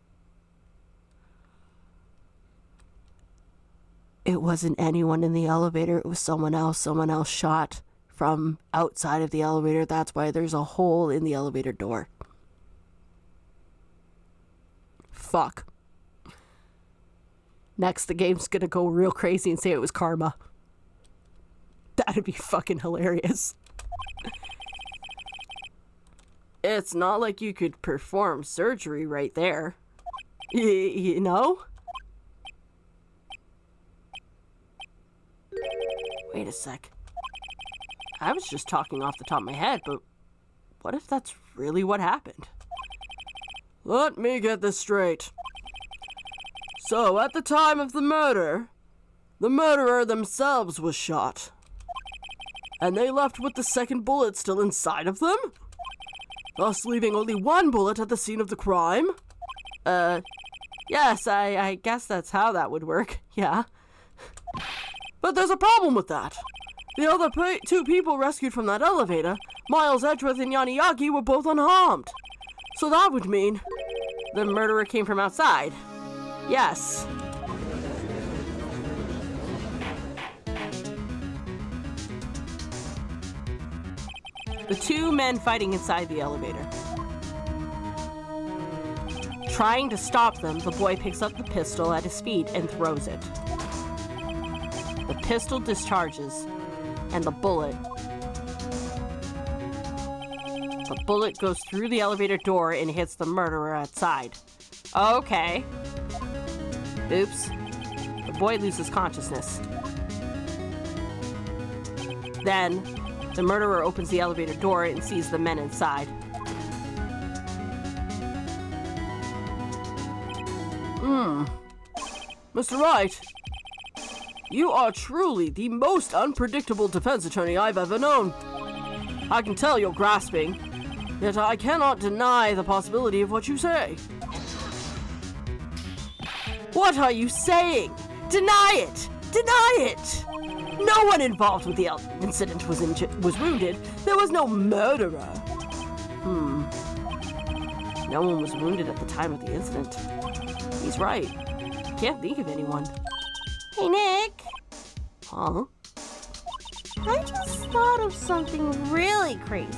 It wasn't anyone in the elevator. It was someone else. Someone else shot from outside of the elevator. That's why there's a hole in the elevator door. Fuck. Next, the game's gonna go real crazy and say it was karma. That'd be fucking hilarious. It's not like you could perform surgery right there. You know? Wait a sec. I was just talking off the top of my head, but what if that's really what happened? Let me get this straight. So, at the time of the murder, the murderer themselves was shot. And they left with the second bullet still inside of them? Thus leaving only one bullet at the scene of the crime? Yes, I guess that's how that would work, yeah. But there's a problem with that. The other two people rescued from that elevator, Miles Edgeworth and Yaniyaki, were both unharmed. So that would mean the murderer came from outside. Yes. The two men fighting inside the elevator. Trying to stop them, the boy picks up the pistol at his feet and throws it. The pistol discharges, and the bullet goes through the elevator door and hits the murderer outside. Okay. Oops. The boy loses consciousness. Then, the murderer opens the elevator door and sees the men inside. Mr. Wright, you are truly the most unpredictable defense attorney I've ever known. I can tell you're grasping, yet I cannot deny the possibility of what you say. What are you saying? Deny it! Deny it! No one involved with the incident was wounded. There was no murderer. No one was wounded at the time of the incident. He's right. Can't think of anyone. Hey, Nick. Huh? I just thought of something really crazy.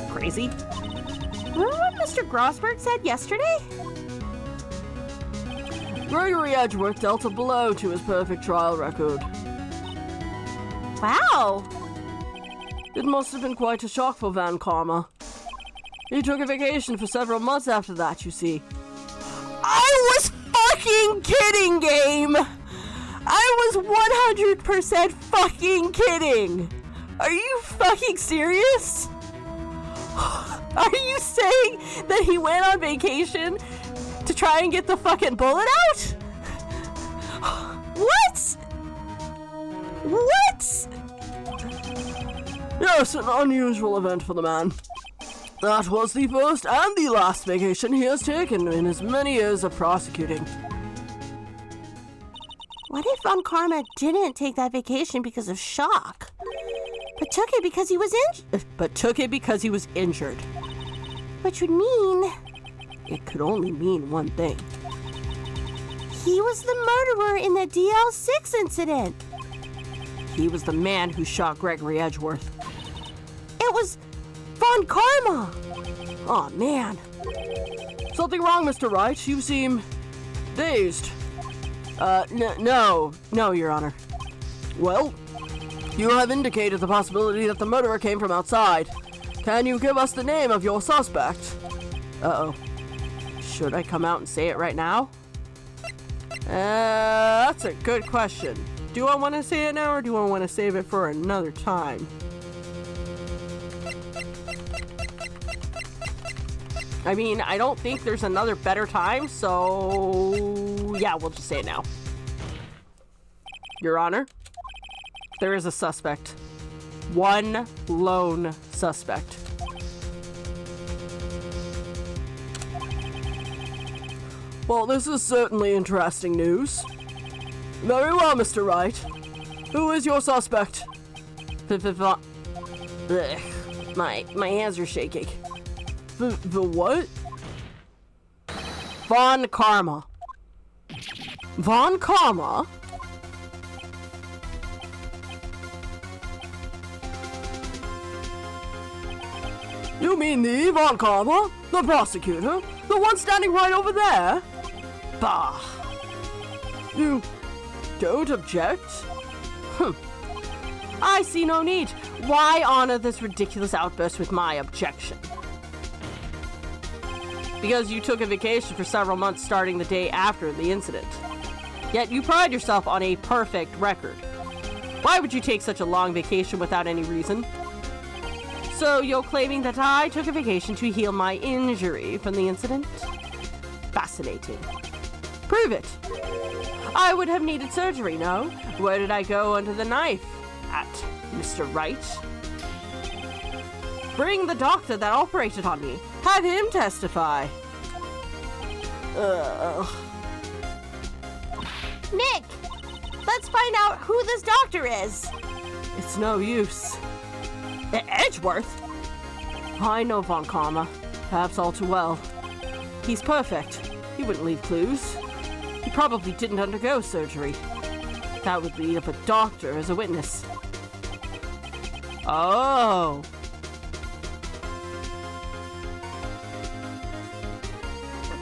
Crazy? Remember what Mr. Grossberg said yesterday? Gregory Edgeworth dealt a blow to his perfect trial record. Wow. It must have been quite a shock for Van Karma. He took a vacation for several months after that, you see. I was fucking kidding, game! I was 100% fucking kidding! Are you fucking serious? Are you saying that he went on vacation to try and get the fucking bullet out? What? What? Yes, an unusual event for the man. That was the first and the last vacation he has taken in his many years of prosecuting. What if Von Karma didn't take that vacation because of shock, but took it because he was injured? Which would mean... It could only mean one thing. He was the murderer in the DL6 incident. He was the man who shot Gregory Edgeworth. It was Von Karma. Aw, man. Something wrong, Mr. Wright? You seem dazed. No, Your Honor. Well, you have indicated the possibility that the murderer came from outside. Can you give us the name of your suspect? Uh-oh. Should I come out and say it right now? That's a good question. Do I want to say it now, or do I want to save it for another time? I mean, I don't think there's another better time, so yeah, we'll just say it now. Your Honor, there is a suspect. One lone suspect. Well, this is certainly interesting news. Very well, Mr. Wright. Who is your suspect? My hands are shaking. The what? Von Karma. Von Karma? You mean the Von Karma? The prosecutor? The one standing right over there? Bah. You don't object? I see no need. Why honor this ridiculous outburst with my objection? Because you took a vacation for several months starting the day after the incident. Yet you pride yourself on a perfect record. Why would you take such a long vacation without any reason? So you're claiming that I took a vacation to heal my injury from the incident? Fascinating. Prove it. I would have needed surgery, no? Where did I go under the knife? At Mr. Wright? Bring the doctor that operated on me. Have him testify. Nick, let's find out who this doctor is. It's no use. Edgeworth? I know Von Karma. Perhaps all too well. He's perfect. He wouldn't leave clues. He probably didn't undergo surgery. That would leave a doctor as a witness. Oh.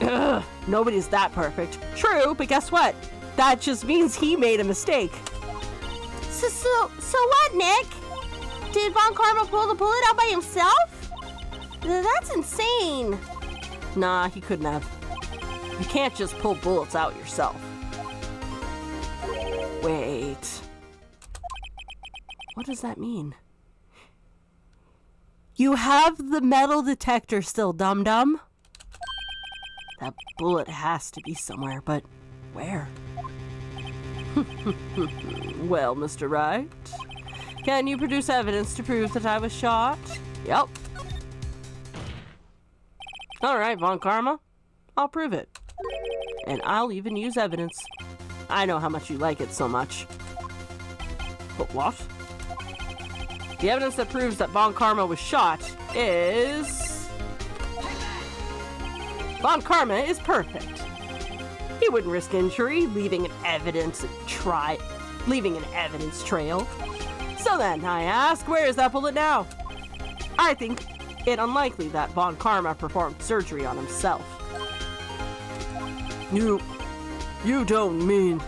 Ugh, nobody's that perfect. True, but guess what? That just means he made a mistake. So what, Nick? Did Von Karma pull the bullet out by himself? That's insane. Nah, he couldn't have. You can't just pull bullets out yourself. Wait. What does that mean? You have the metal detector still, dum-dum? That bullet has to be somewhere, but where? Well, Mr. Wright, can you produce evidence to prove that I was shot? Yep. All right, Von Karma. I'll prove it. And I'll even use evidence. I know how much you like it so much. But what? The evidence that proves that Von Karma was shot is... Von Karma is perfect. He wouldn't risk injury, leaving an evidence trail. So then, I ask, where is that bullet now? I think it unlikely that Von Karma performed surgery on himself. You don't mean...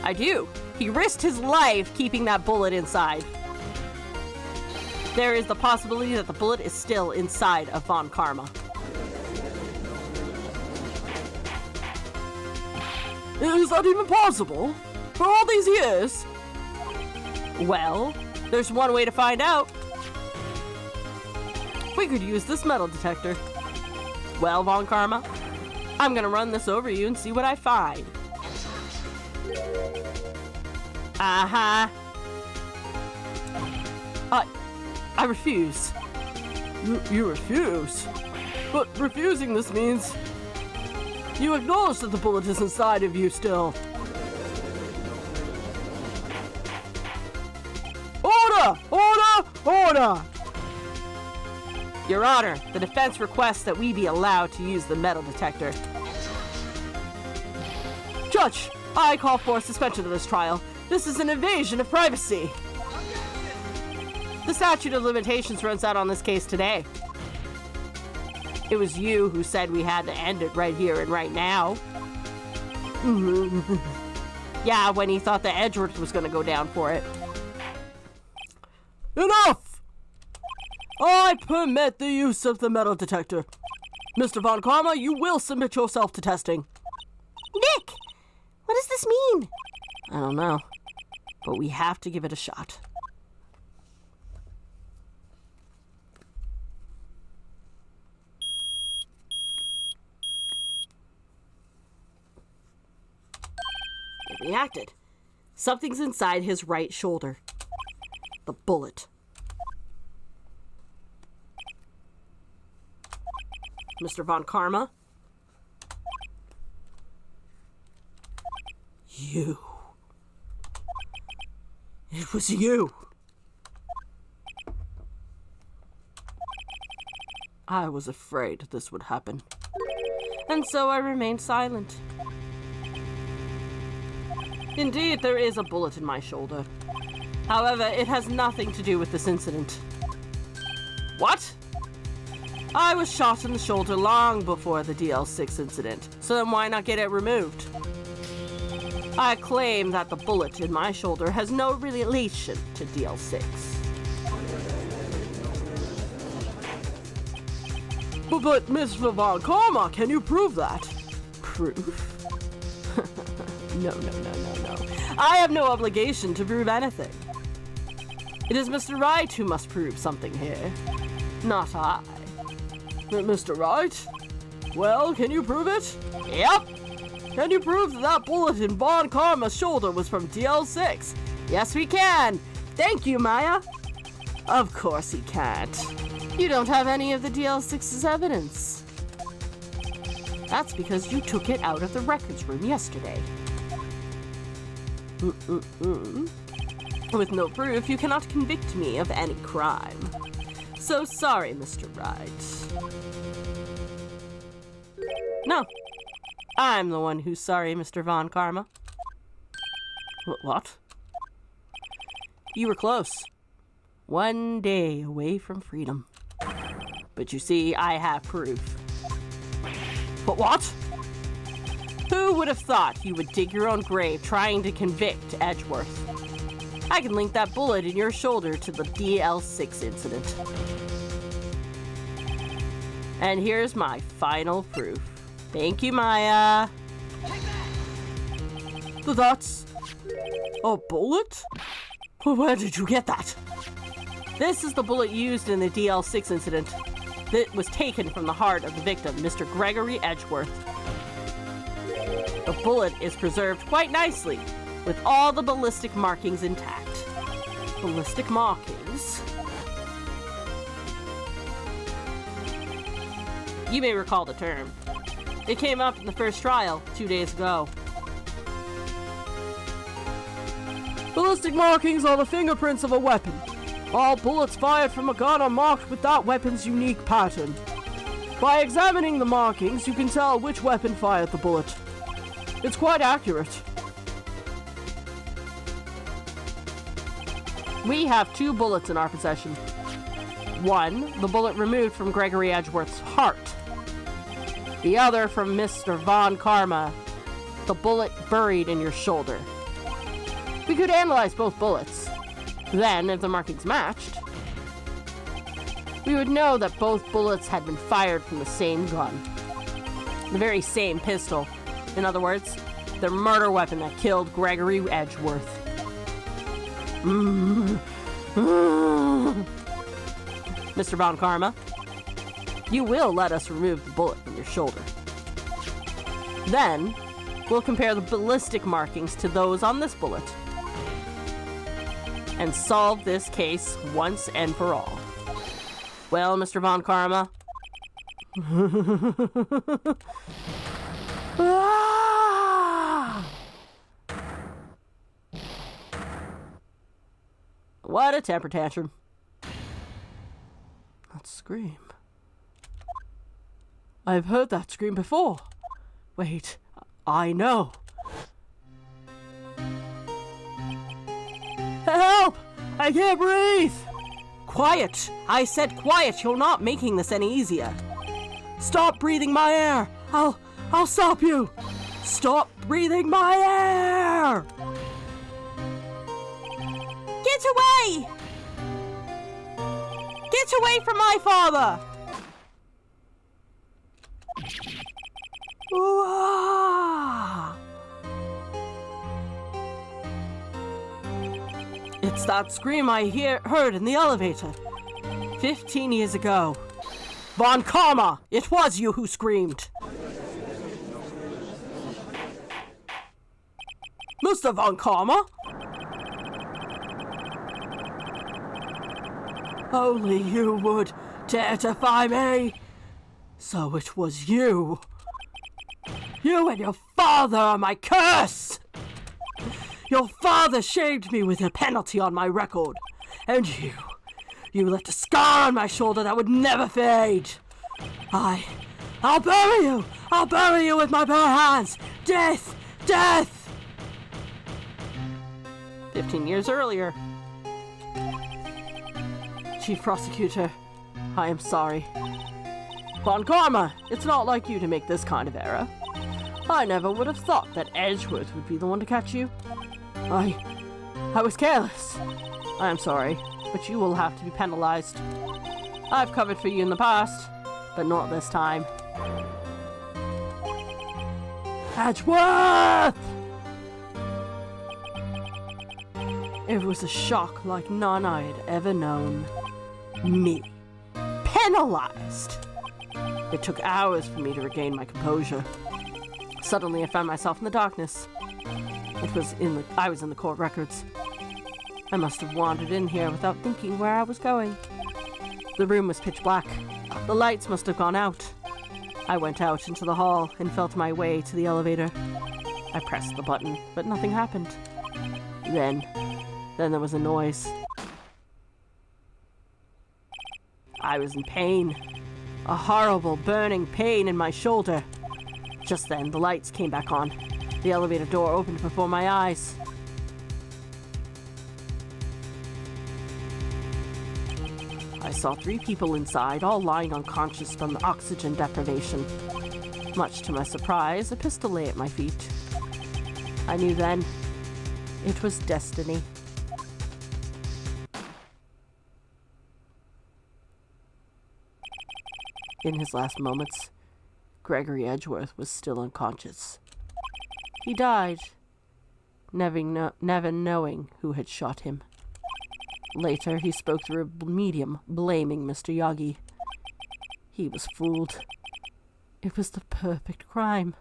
I do. He risked his life keeping that bullet inside. There is the possibility that the bullet is still inside of Von Karma. Is that even possible? For all these years? Well, there's one way to find out. We could use this metal detector. Well, Von Karma, I'm gonna run this over you and see what I find. I refuse. You refuse? But refusing this means you acknowledge that the bullet is inside of you still. Order! Order! Order! Your Honor, the defense requests that we be allowed to use the metal detector. Judge, I call for suspension of this trial. This is an invasion of privacy. The statute of limitations runs out on this case today. It was you who said we had to end it right here and right now. Yeah, when he thought that Edgeworth was going to go down for it. Enough! I permit the use of the metal detector. Mr. Von Karma, you will submit yourself to testing. Nick! What does this mean? I don't know, but we have to give it a shot. It reacted. Something's inside his right shoulder. The bullet. Mr. Von Karma? You. It was you. I was afraid this would happen. And so I remained silent. Indeed, there is a bullet in my shoulder. However, it has nothing to do with this incident. What? I was shot in the shoulder long before the DL6 incident, so then why not get it removed? I claim that the bullet in my shoulder has no relation to DL6. But Mr. Von Karma, can you prove that? Proof? No. I have no obligation to prove anything. It is Mr. Wright who must prove something here, not I. Mr. Wright? Well, can you prove it? Yep. Can you prove that bullet in Von Karma's shoulder was from DL6? Yes, we can. Thank you, Maya. Of course he can't. You don't have any of the DL6's evidence. That's because you took it out of the records room yesterday. With no proof, you cannot convict me of any crime. So sorry, Mr. Wright. No. I'm the one who's sorry, Mr. Von Karma. What? You were close. One day away from freedom. But you see, I have proof. But what? Who would have thought you would dig your own grave trying to convict Edgeworth? I can link that bullet in your shoulder to the DL6 incident. And here's my final proof. Thank you, Maya. That's a bullet? Where did you get that? This is the bullet used in the DL6 incident that was taken from the heart of the victim, Mr. Gregory Edgeworth. The bullet is preserved quite nicely, with all the ballistic markings intact. Ballistic markings? You may recall the term. It came up in the first trial 2 days ago. Ballistic markings are the fingerprints of a weapon. All bullets fired from a gun are marked with that weapon's unique pattern. By examining the markings, you can tell which weapon fired the bullet. It's quite accurate. We have 2 bullets in our possession. One, the bullet removed from Gregory Edgeworth's heart. The other from Mr. Von Karma, the bullet buried in your shoulder. We could analyze both bullets. Then, if the markings matched, we would know that both bullets had been fired from the same gun. The very same pistol. In other words, the murder weapon that killed Gregory Edgeworth. Mr. Von Karma, you will let us remove the bullet from your shoulder. Then, we'll compare the ballistic markings to those on this bullet and solve this case once and for all. Well, Mr. Von Karma? Ah! What a temper tantrum. That scream. I've heard that scream before. Wait, I know. Help! I can't breathe! Quiet! I said quiet! You're not making this any easier. Stop breathing my air! I'll stop you! Stop breathing my air! Get away! Get away from my father! Ooh-ah! It's that scream I heard in the elevator 15 years ago. Von Karma! It was you who screamed! Mr. Von Karma? Only you would dare defy me! So it was you! You and your father are my curse! Your father shamed me with a penalty on my record. And you left a scar on my shoulder that would never fade. I'll bury you! I'll bury you with my bare hands! Death! Death! 15 years earlier. Chief Prosecutor, I am sorry. Von Karma, it's not like you to make this kind of error. I never would have thought that Edgeworth would be the one to catch you. I was careless. I am sorry, but you will have to be penalized. I've covered for you in the past, but not this time. Edgeworth! It was a shock like none I had ever known. Me. Penalized! It took hours for me to regain my composure. Suddenly I found myself in the darkness. I was in the court records. I must have wandered in here without thinking where I was going. The room was pitch black. The lights must have gone out. I went out into the hall and felt my way to the elevator. I pressed the button, but nothing happened. Then there was a noise. I was in pain. A horrible burning pain in my shoulder. Just then, the lights came back on. The elevator door opened before my eyes. I saw 3 people inside, all lying unconscious from the oxygen deprivation. Much to my surprise, a pistol lay at my feet. I knew then it was destiny. In his last moments, Gregory Edgeworth was still unconscious. He died, never knowing who had shot him. Later, he spoke through a medium, blaming Mr. Yagi. He was fooled. It was the perfect crime.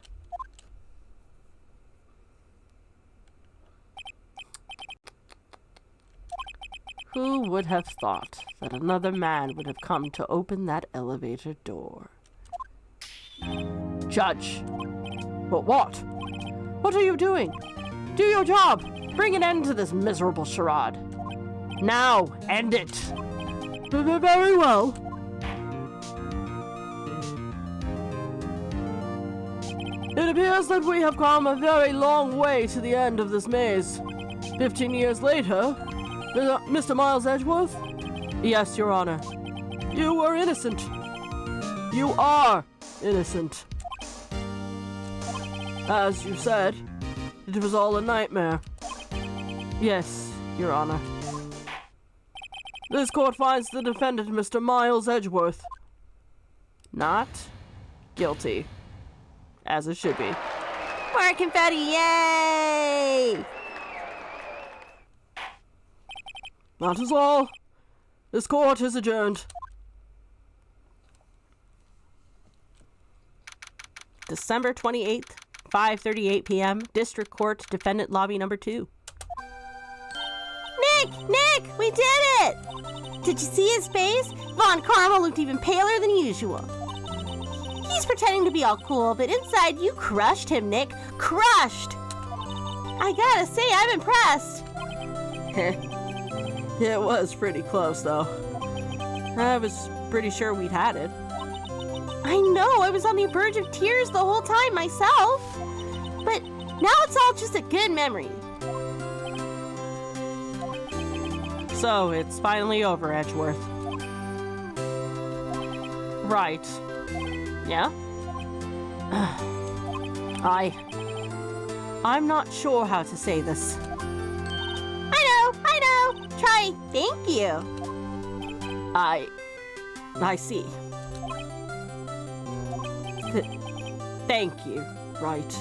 Who would have thought that another man would have come to open that elevator door? Judge! But what? What are you doing? Do your job! Bring an end to this miserable charade. Now, end it! Very well. It appears that we have come a very long way to the end of this maze. 15 years later, Mr. Miles Edgeworth? Yes, Your Honor. You were innocent. You are innocent. As you said, it was all a nightmare. Yes, Your Honor. This court finds the defendant, Mr. Miles Edgeworth, not guilty, as it should be. More confetti, yay! That is all. This court is adjourned. December 28th, 5:38 p.m., District Court, Defendant Lobby Number 2. Nick! We did it! Did you see his face? Von Karma looked even paler than usual. He's pretending to be all cool, but inside you crushed him, Nick. Crushed! I gotta say, I'm impressed. It was pretty close, though. I was pretty sure we'd had it. I know, I was on the verge of tears the whole time myself. But now it's all just a good memory. So, it's finally over, Edgeworth. Right. Yeah? I'm not sure how to say this. I know. Try thank you. I see. Thank you, right.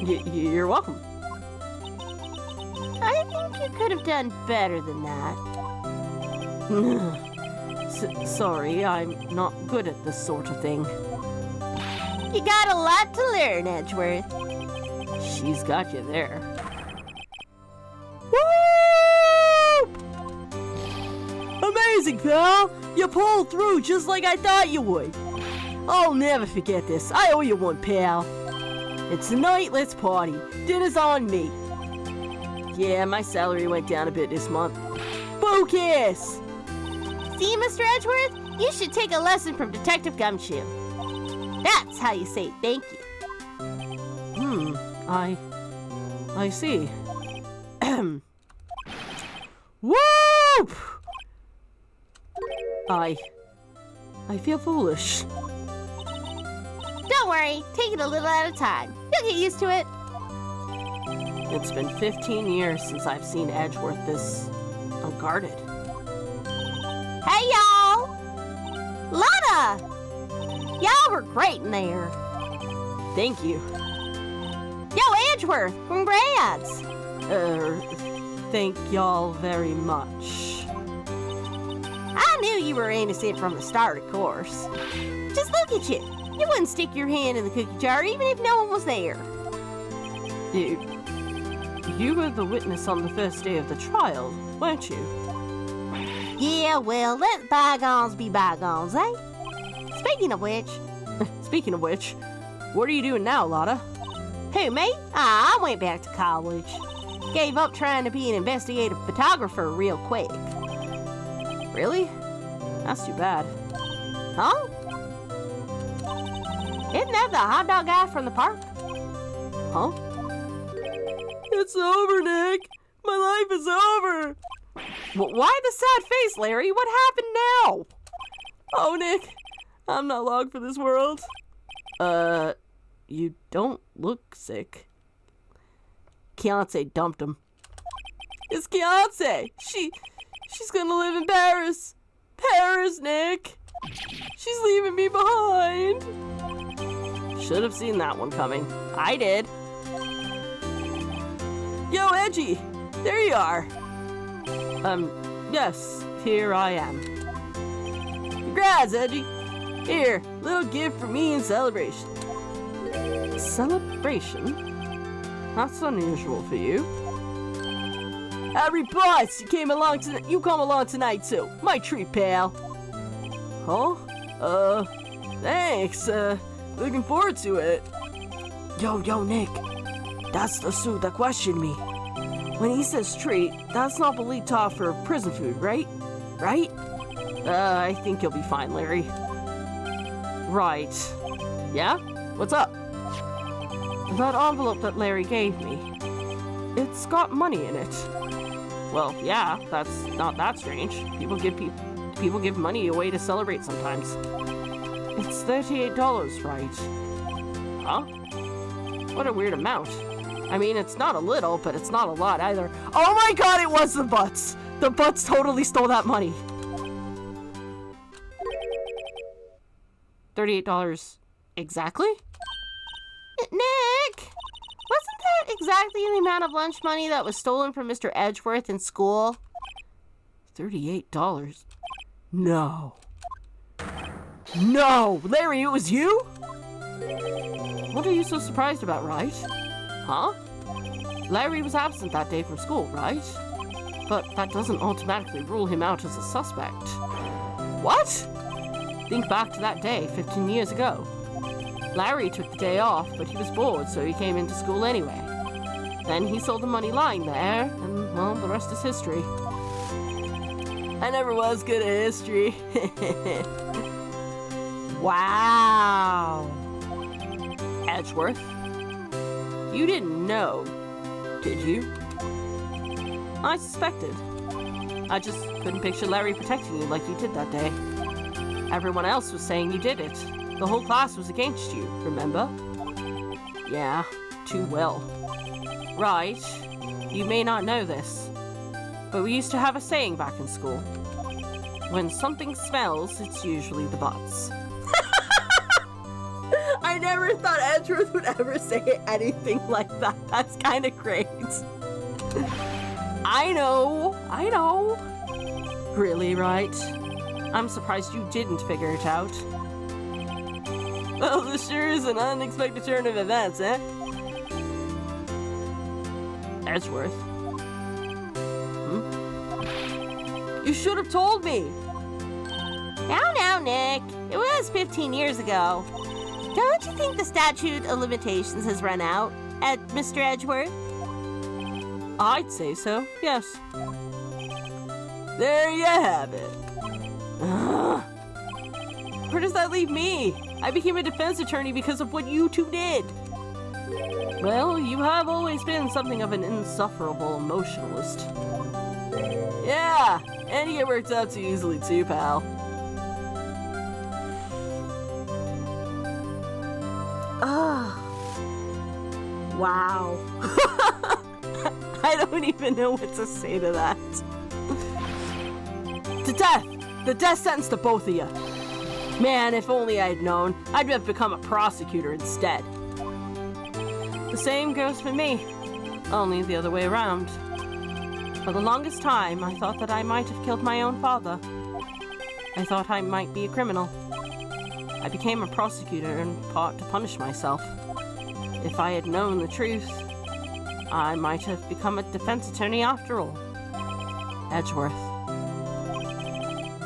You're welcome. I think you could have done better than that. Sorry, I'm not good at this sort of thing. You got a lot to learn, Edgeworth. She's got you there. Whoop! Amazing, pal! You pulled through just like I thought you would. I'll never forget this. I owe you one, pal. And tonight, let's party. Dinner's on me. Yeah, my salary went down a bit this month. Focus! See, Mr. Edgeworth? You should take a lesson from Detective Gumshoe. That's how you say thank you. I see. Whoop! I feel foolish. Don't worry, take it a little at a time. You'll get used to it. It's been 15 years since I've seen Edgeworth this unguarded. Hey, y'all! Lana! Y'all were great in there. Thank you. Yo, Edgeworth, congrats! Thank y'all very much. I knew you were innocent from the start, of course. Just look at you. You wouldn't stick your hand in the cookie jar even if no one was there. You were the witness on the first day of the trial, weren't you? Yeah, well, let bygones be bygones, eh? Speaking of which, what are you doing now, Lotta? who, me? I went back to college. Gave up trying to be an investigative photographer real quick. Really? That's too bad. Huh? Isn't that the hot dog guy from the park? Huh? It's over, Nick. My life is over. Why the sad face, Larry? What happened now? Oh, Nick, I'm not long for this world. You don't look sick. Keontae dumped him. It's Keontae. She's gonna live in Paris. Paris, Nick. She's leaving me behind. Should have seen that one coming. I did. Yo, Edgy, there you are. Yes, here I am. Congrats, Edgy. Here, little gift for me in celebration. Celebration? That's unusual for you. Harry Boss, you come along tonight too. My treat, pal. Huh? Thanks. Looking forward to it. Yo, Nick. That's the suit that questioned me. When he says treat, that's not believed talk for prison food, right? Right? I think you'll be fine, Larry. Right. Yeah? What's up? That envelope that Larry gave me. It's got money in it. Well, yeah, that's not that strange. People give money away to celebrate sometimes. It's $38, right? Huh? What a weird amount. I mean, it's not a little, but it's not a lot either. Oh my god, it was the Butts! The Butts totally stole that money. $38 exactly? Nick! Wasn't that exactly the amount of lunch money that was stolen from Mr. Edgeworth in school? $38? No. No! Larry, it was you? What are you so surprised about, right? Huh? Larry was absent that day from school, right? but that doesn't automatically rule him out as a suspect. What? Think back to that day 15 years ago. Larry took the day off, but he was bored, so he came into school anyway. Then he saw the money lying there, and, well, the rest is history. I never was good at history. Wow. Edgeworth, you didn't know, did you? I suspected. I just couldn't picture Larry protecting you like you did that day. Everyone else was saying you did it. The whole class was against you, remember? Yeah, too well. Right, you may not know this, but we used to have a saying back in school. When something smells, it's usually the butts. I never thought Edgeworth would ever say anything like that. That's kind of great. I know. Really, right? I'm surprised you didn't figure it out. Well, this sure is an unexpected turn of events, eh? Edgeworth? You should have told me! Now, Nick. It was 15 years ago. Don't you think the statute of limitations has run out, Mr. Edgeworth? I'd say so, yes. There you have it. Where does that leave me? I became a defense attorney because of what you two did. Well, you have always been something of an insufferable emotionalist. Yeah, and you get worked up too easily too, pal. Wow. I don't even know what to say to that. To death! The death sentence to both of you. Man, if only I'd known, I'd have become a prosecutor instead. The same goes for me, only the other way around. For the longest time, I thought that I might have killed my own father. I thought I might be a criminal. I became a prosecutor in part to punish myself. If I had known the truth, I might have become a defense attorney after all. Edgeworth.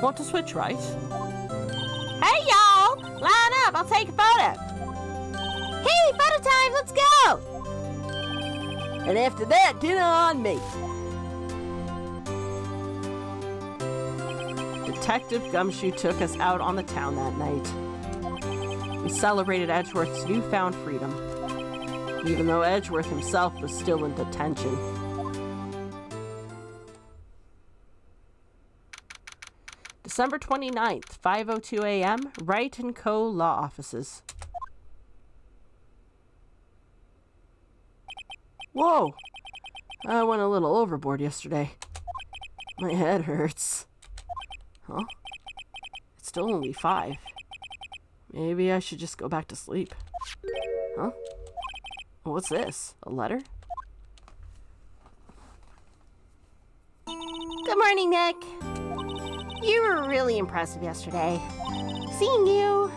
Want to switch, right? Hey, y'all! Line up, I'll take a photo. Hey, photo time, let's go! And after that, dinner on me. Detective Gumshoe took us out on the town that night. We celebrated Edgeworth's newfound freedom, even though Edgeworth himself was still in detention. December 29th, 5:02 a.m., Wright & Co. Law Offices. Whoa! I went a little overboard yesterday. My head hurts. Huh? It's still only 5. Maybe I should just go back to sleep. Huh? What's this? A letter? Good morning, Nick. You were really impressive yesterday. Seeing you,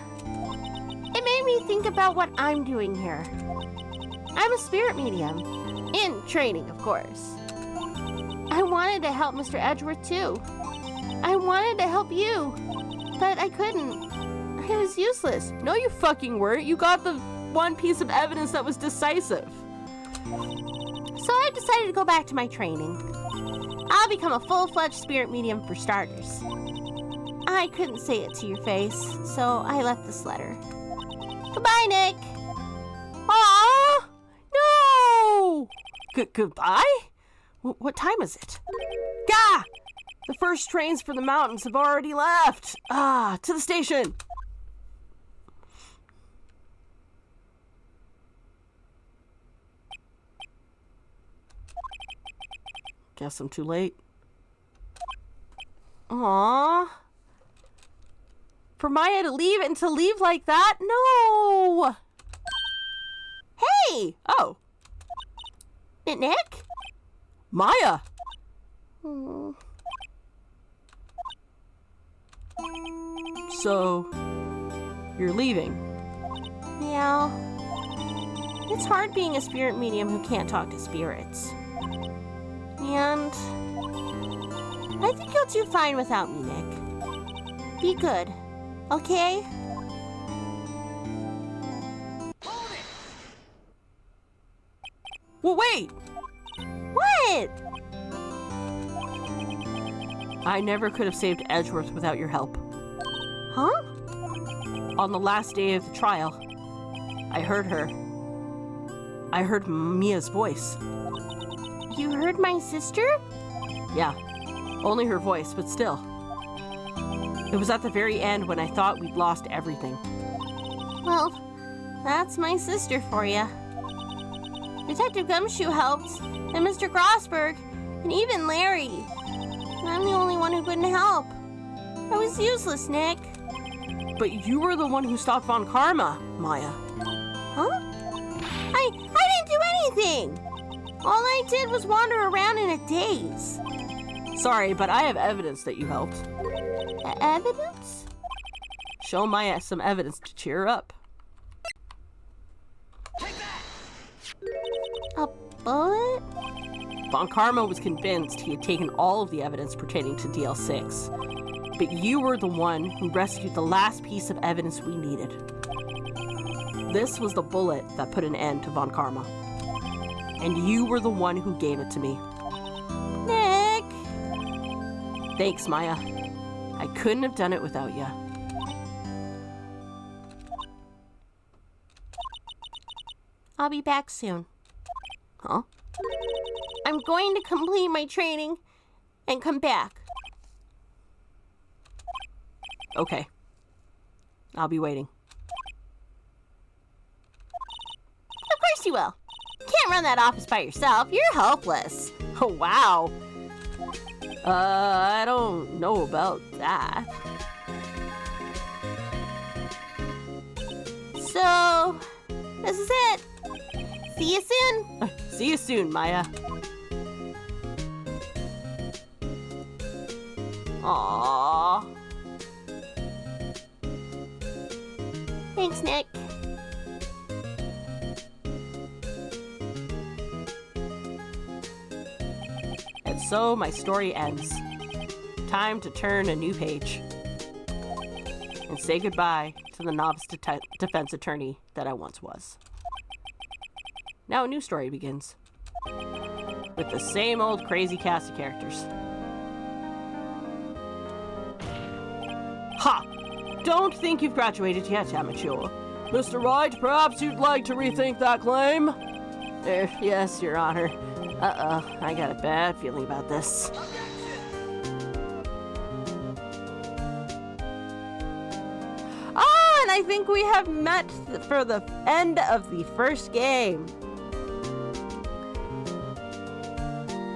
it made me think about what I'm doing here. I'm a spirit medium. In training, of course. I wanted to help Mr. Edgeworth, too. I wanted to help you, but I couldn't. I was useless. No, you fucking weren't. You got the one piece of evidence that was decisive. So I decided to go back to my training. I'll become a full-fledged spirit medium for starters. I couldn't say it to your face, so I left this letter. Goodbye, Nick. Aww! No! Goodbye? What time is it? Gah! The first trains for the mountains have already left. To the station. Guess I'm too late. Aww. For Maya to leave and to leave like that? No! Hey! Oh. Nick? Maya! So, you're leaving? Yeah. It's hard being a spirit medium who can't talk to spirits. And I think you'll do fine without me, Nick. Be good, okay? Well, wait! What? I never could have saved Edgeworth without your help. Huh? On the last day of the trial, I heard her. I heard Mia's voice. You heard my sister? Yeah, only her voice, but still. It was at the very end when I thought we'd lost everything. Well, that's my sister for you. Detective Gumshoe helped, and Mr. Grossberg, and even Larry. And I'm the only one who couldn't help. I was useless, Nick. But you were the one who stopped Von Karma, Maya. Huh? I didn't do anything! All I did was wander around in a daze. Sorry, but I have evidence that you helped. Evidence? Show Maya some evidence to cheer her up. A bullet? Von Karma was convinced he had taken all of the evidence pertaining to DL6. But you were the one who rescued the last piece of evidence we needed. This was the bullet that put an end to Von Karma. And you were the one who gave it to me. Nick! Thanks, Maya. I couldn't have done it without you. I'll be back soon. Huh? I'm going to complete my training and come back. Okay. I'll be waiting. Of course you will. You can't run that office by yourself. You're helpless. Oh, wow. I don't know about that. So, this is it. See you soon. See you soon, Maya. Aww. Thanks, Nick. And so my story ends. Time to turn a new page. And say goodbye to the novice defense attorney that I once was. Now a new story begins. With the same old crazy cast of characters. Ha! Don't think you've graduated yet, amateur. Mr. Wright, perhaps you'd like to rethink that claim? Yes, Your Honor. Uh-oh, I got a bad feeling about this. Ah, and I think we have met for the end of the first game.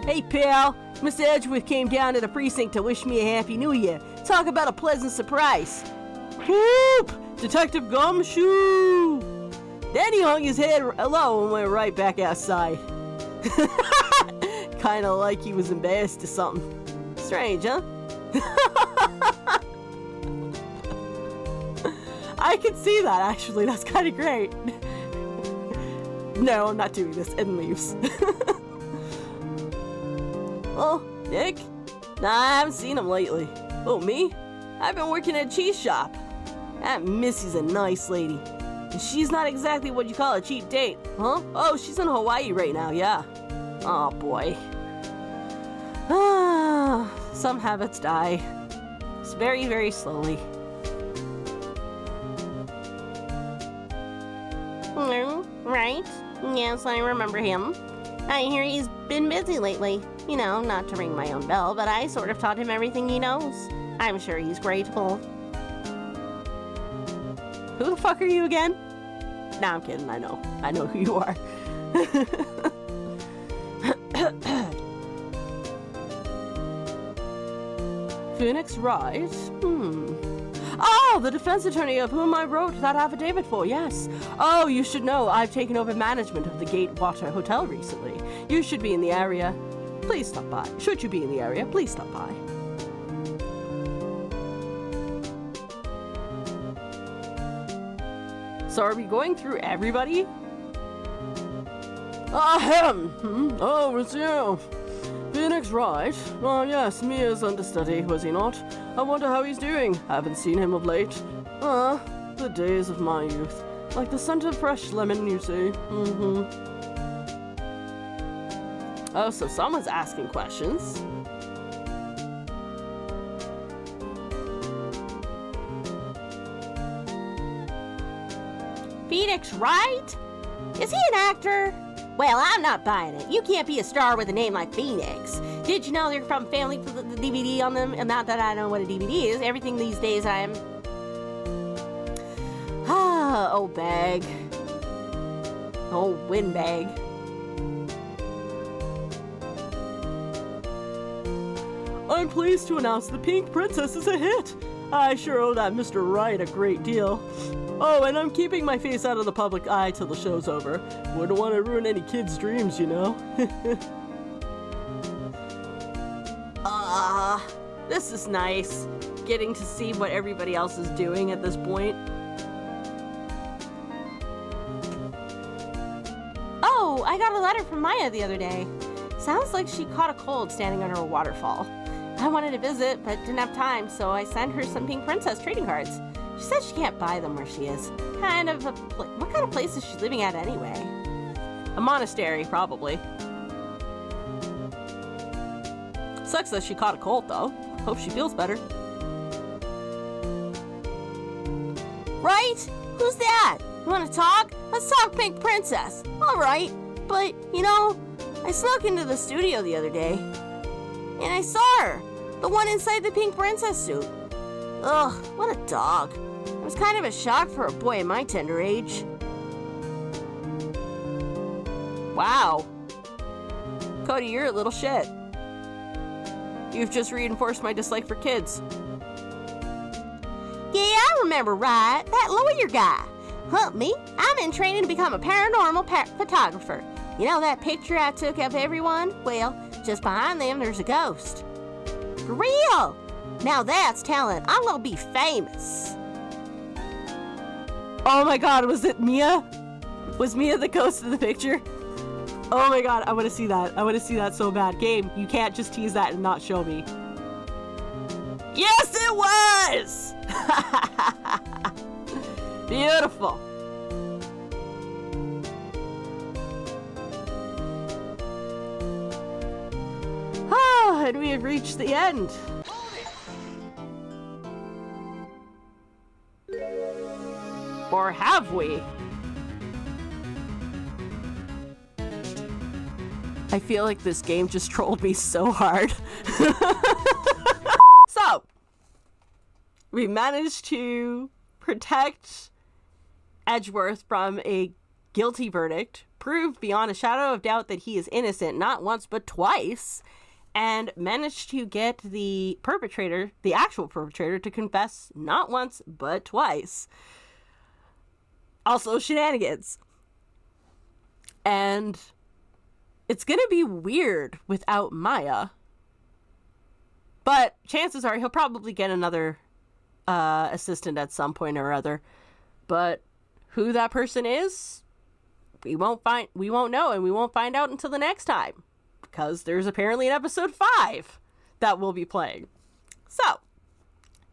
Hey, pal. Mr. Edgeworth came down to the precinct to wish me a Happy New Year. Talk about a pleasant surprise. Whoop! Detective Gumshoe! Then he hung his head low and went right back outside. Kinda like he was embarrassed or something. Strange, huh? I can see that, actually. That's kind of great. No, I'm not doing this. And leaves. Oh, Nick? Nah, I haven't seen him lately. Oh, me? I've been working at a cheese shop. That Missy's a nice lady. And she's not exactly what you call a cheap date, huh? Oh, she's in Hawaii right now, yeah. Oh, boy. Ah, some habits die. It's very, very slowly. Right? Yes, I remember him. I hear he's been busy lately. You know, not to ring my own bell, but I sort of taught him everything he knows. I'm sure he's grateful. Who the fuck are you again? Nah, I'm kidding. I know who you are. Phoenix Wright? Oh, the defense attorney of whom I wrote that affidavit for, yes. Oh, you should know I've taken over management of the Gatewater Hotel recently. You should be in the area. Please stop by. Should you be in the area, please stop by. So are we going through everybody? Oh, it's you. Phoenix Wright? Oh yes, Mia's understudy, was he not? I wonder how he's doing. Haven't seen him of late. The days of my youth. Like the scent of fresh lemon, you see. Oh, so someone's asking questions. Phoenix Wright? Is he an actor? Well, I'm not buying it. You can't be a star with a name like Phoenix. Did you know they're from family with the DVD on them? And not that I know what a DVD is. Everything these days I am... old bag. Old windbag. I'm pleased to announce The Pink Princess is a hit. I sure owe that Mr. Wright a great deal. Oh, and I'm keeping my face out of the public eye till the show's over. Wouldn't want to ruin any kids' dreams, you know? This is nice. Getting to see what everybody else is doing at this point. Oh, I got a letter from Maya the other day. Sounds like she caught a cold standing under a waterfall. I wanted to visit, but didn't have time, so I sent her some Pink Princess trading cards. She said she can't buy them where she is. What kind of place is she living at anyway? A monastery, probably. Sucks that she caught a cold, though. Hope she feels better. Right? Who's that? You want to talk? Let's talk Pink Princess. All right. But, you know, I snuck into the studio the other day, and I saw her. The one inside the Pink Princess suit. Ugh, what a dog. It was kind of a shock for a boy in my tender age. Wow. Cody, you're a little shit. You've just reinforced my dislike for kids. Yeah, I remember, right? That lawyer guy. Huh, me? I'm in training to become a paranormal photographer. You know that picture I took of everyone? Well, just behind them, there's a ghost. For real! Now that's talent. I'm gonna be famous. Oh my god, was it Mia? Was Mia the ghost of the picture? Oh my god, I want to see that. I want to see that so bad. Game, you can't just tease that and not show me. Yes, it was! Beautiful. Ah, and we have reached the end. Or have we? I feel like this game just trolled me so hard. So, we managed to protect Edgeworth from a guilty verdict, prove beyond a shadow of doubt that he is innocent not once but twice, and managed to get the perpetrator, the actual perpetrator, to confess not once but twice. Also shenanigans. And it's gonna be weird without Maya. But chances are he'll probably get another assistant at some point or other. But who that person is, we won't know, and we won't find out until the next time. Because there's apparently an episode 5 that we'll be playing. So,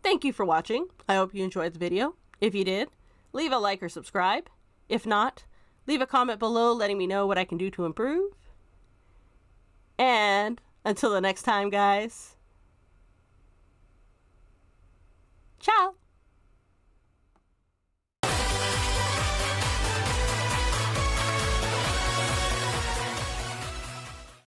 thank you for watching. I hope you enjoyed the video. If you did, leave a like or subscribe. If not, leave a comment below letting me know what I can do to improve. And until the next time, guys, ciao.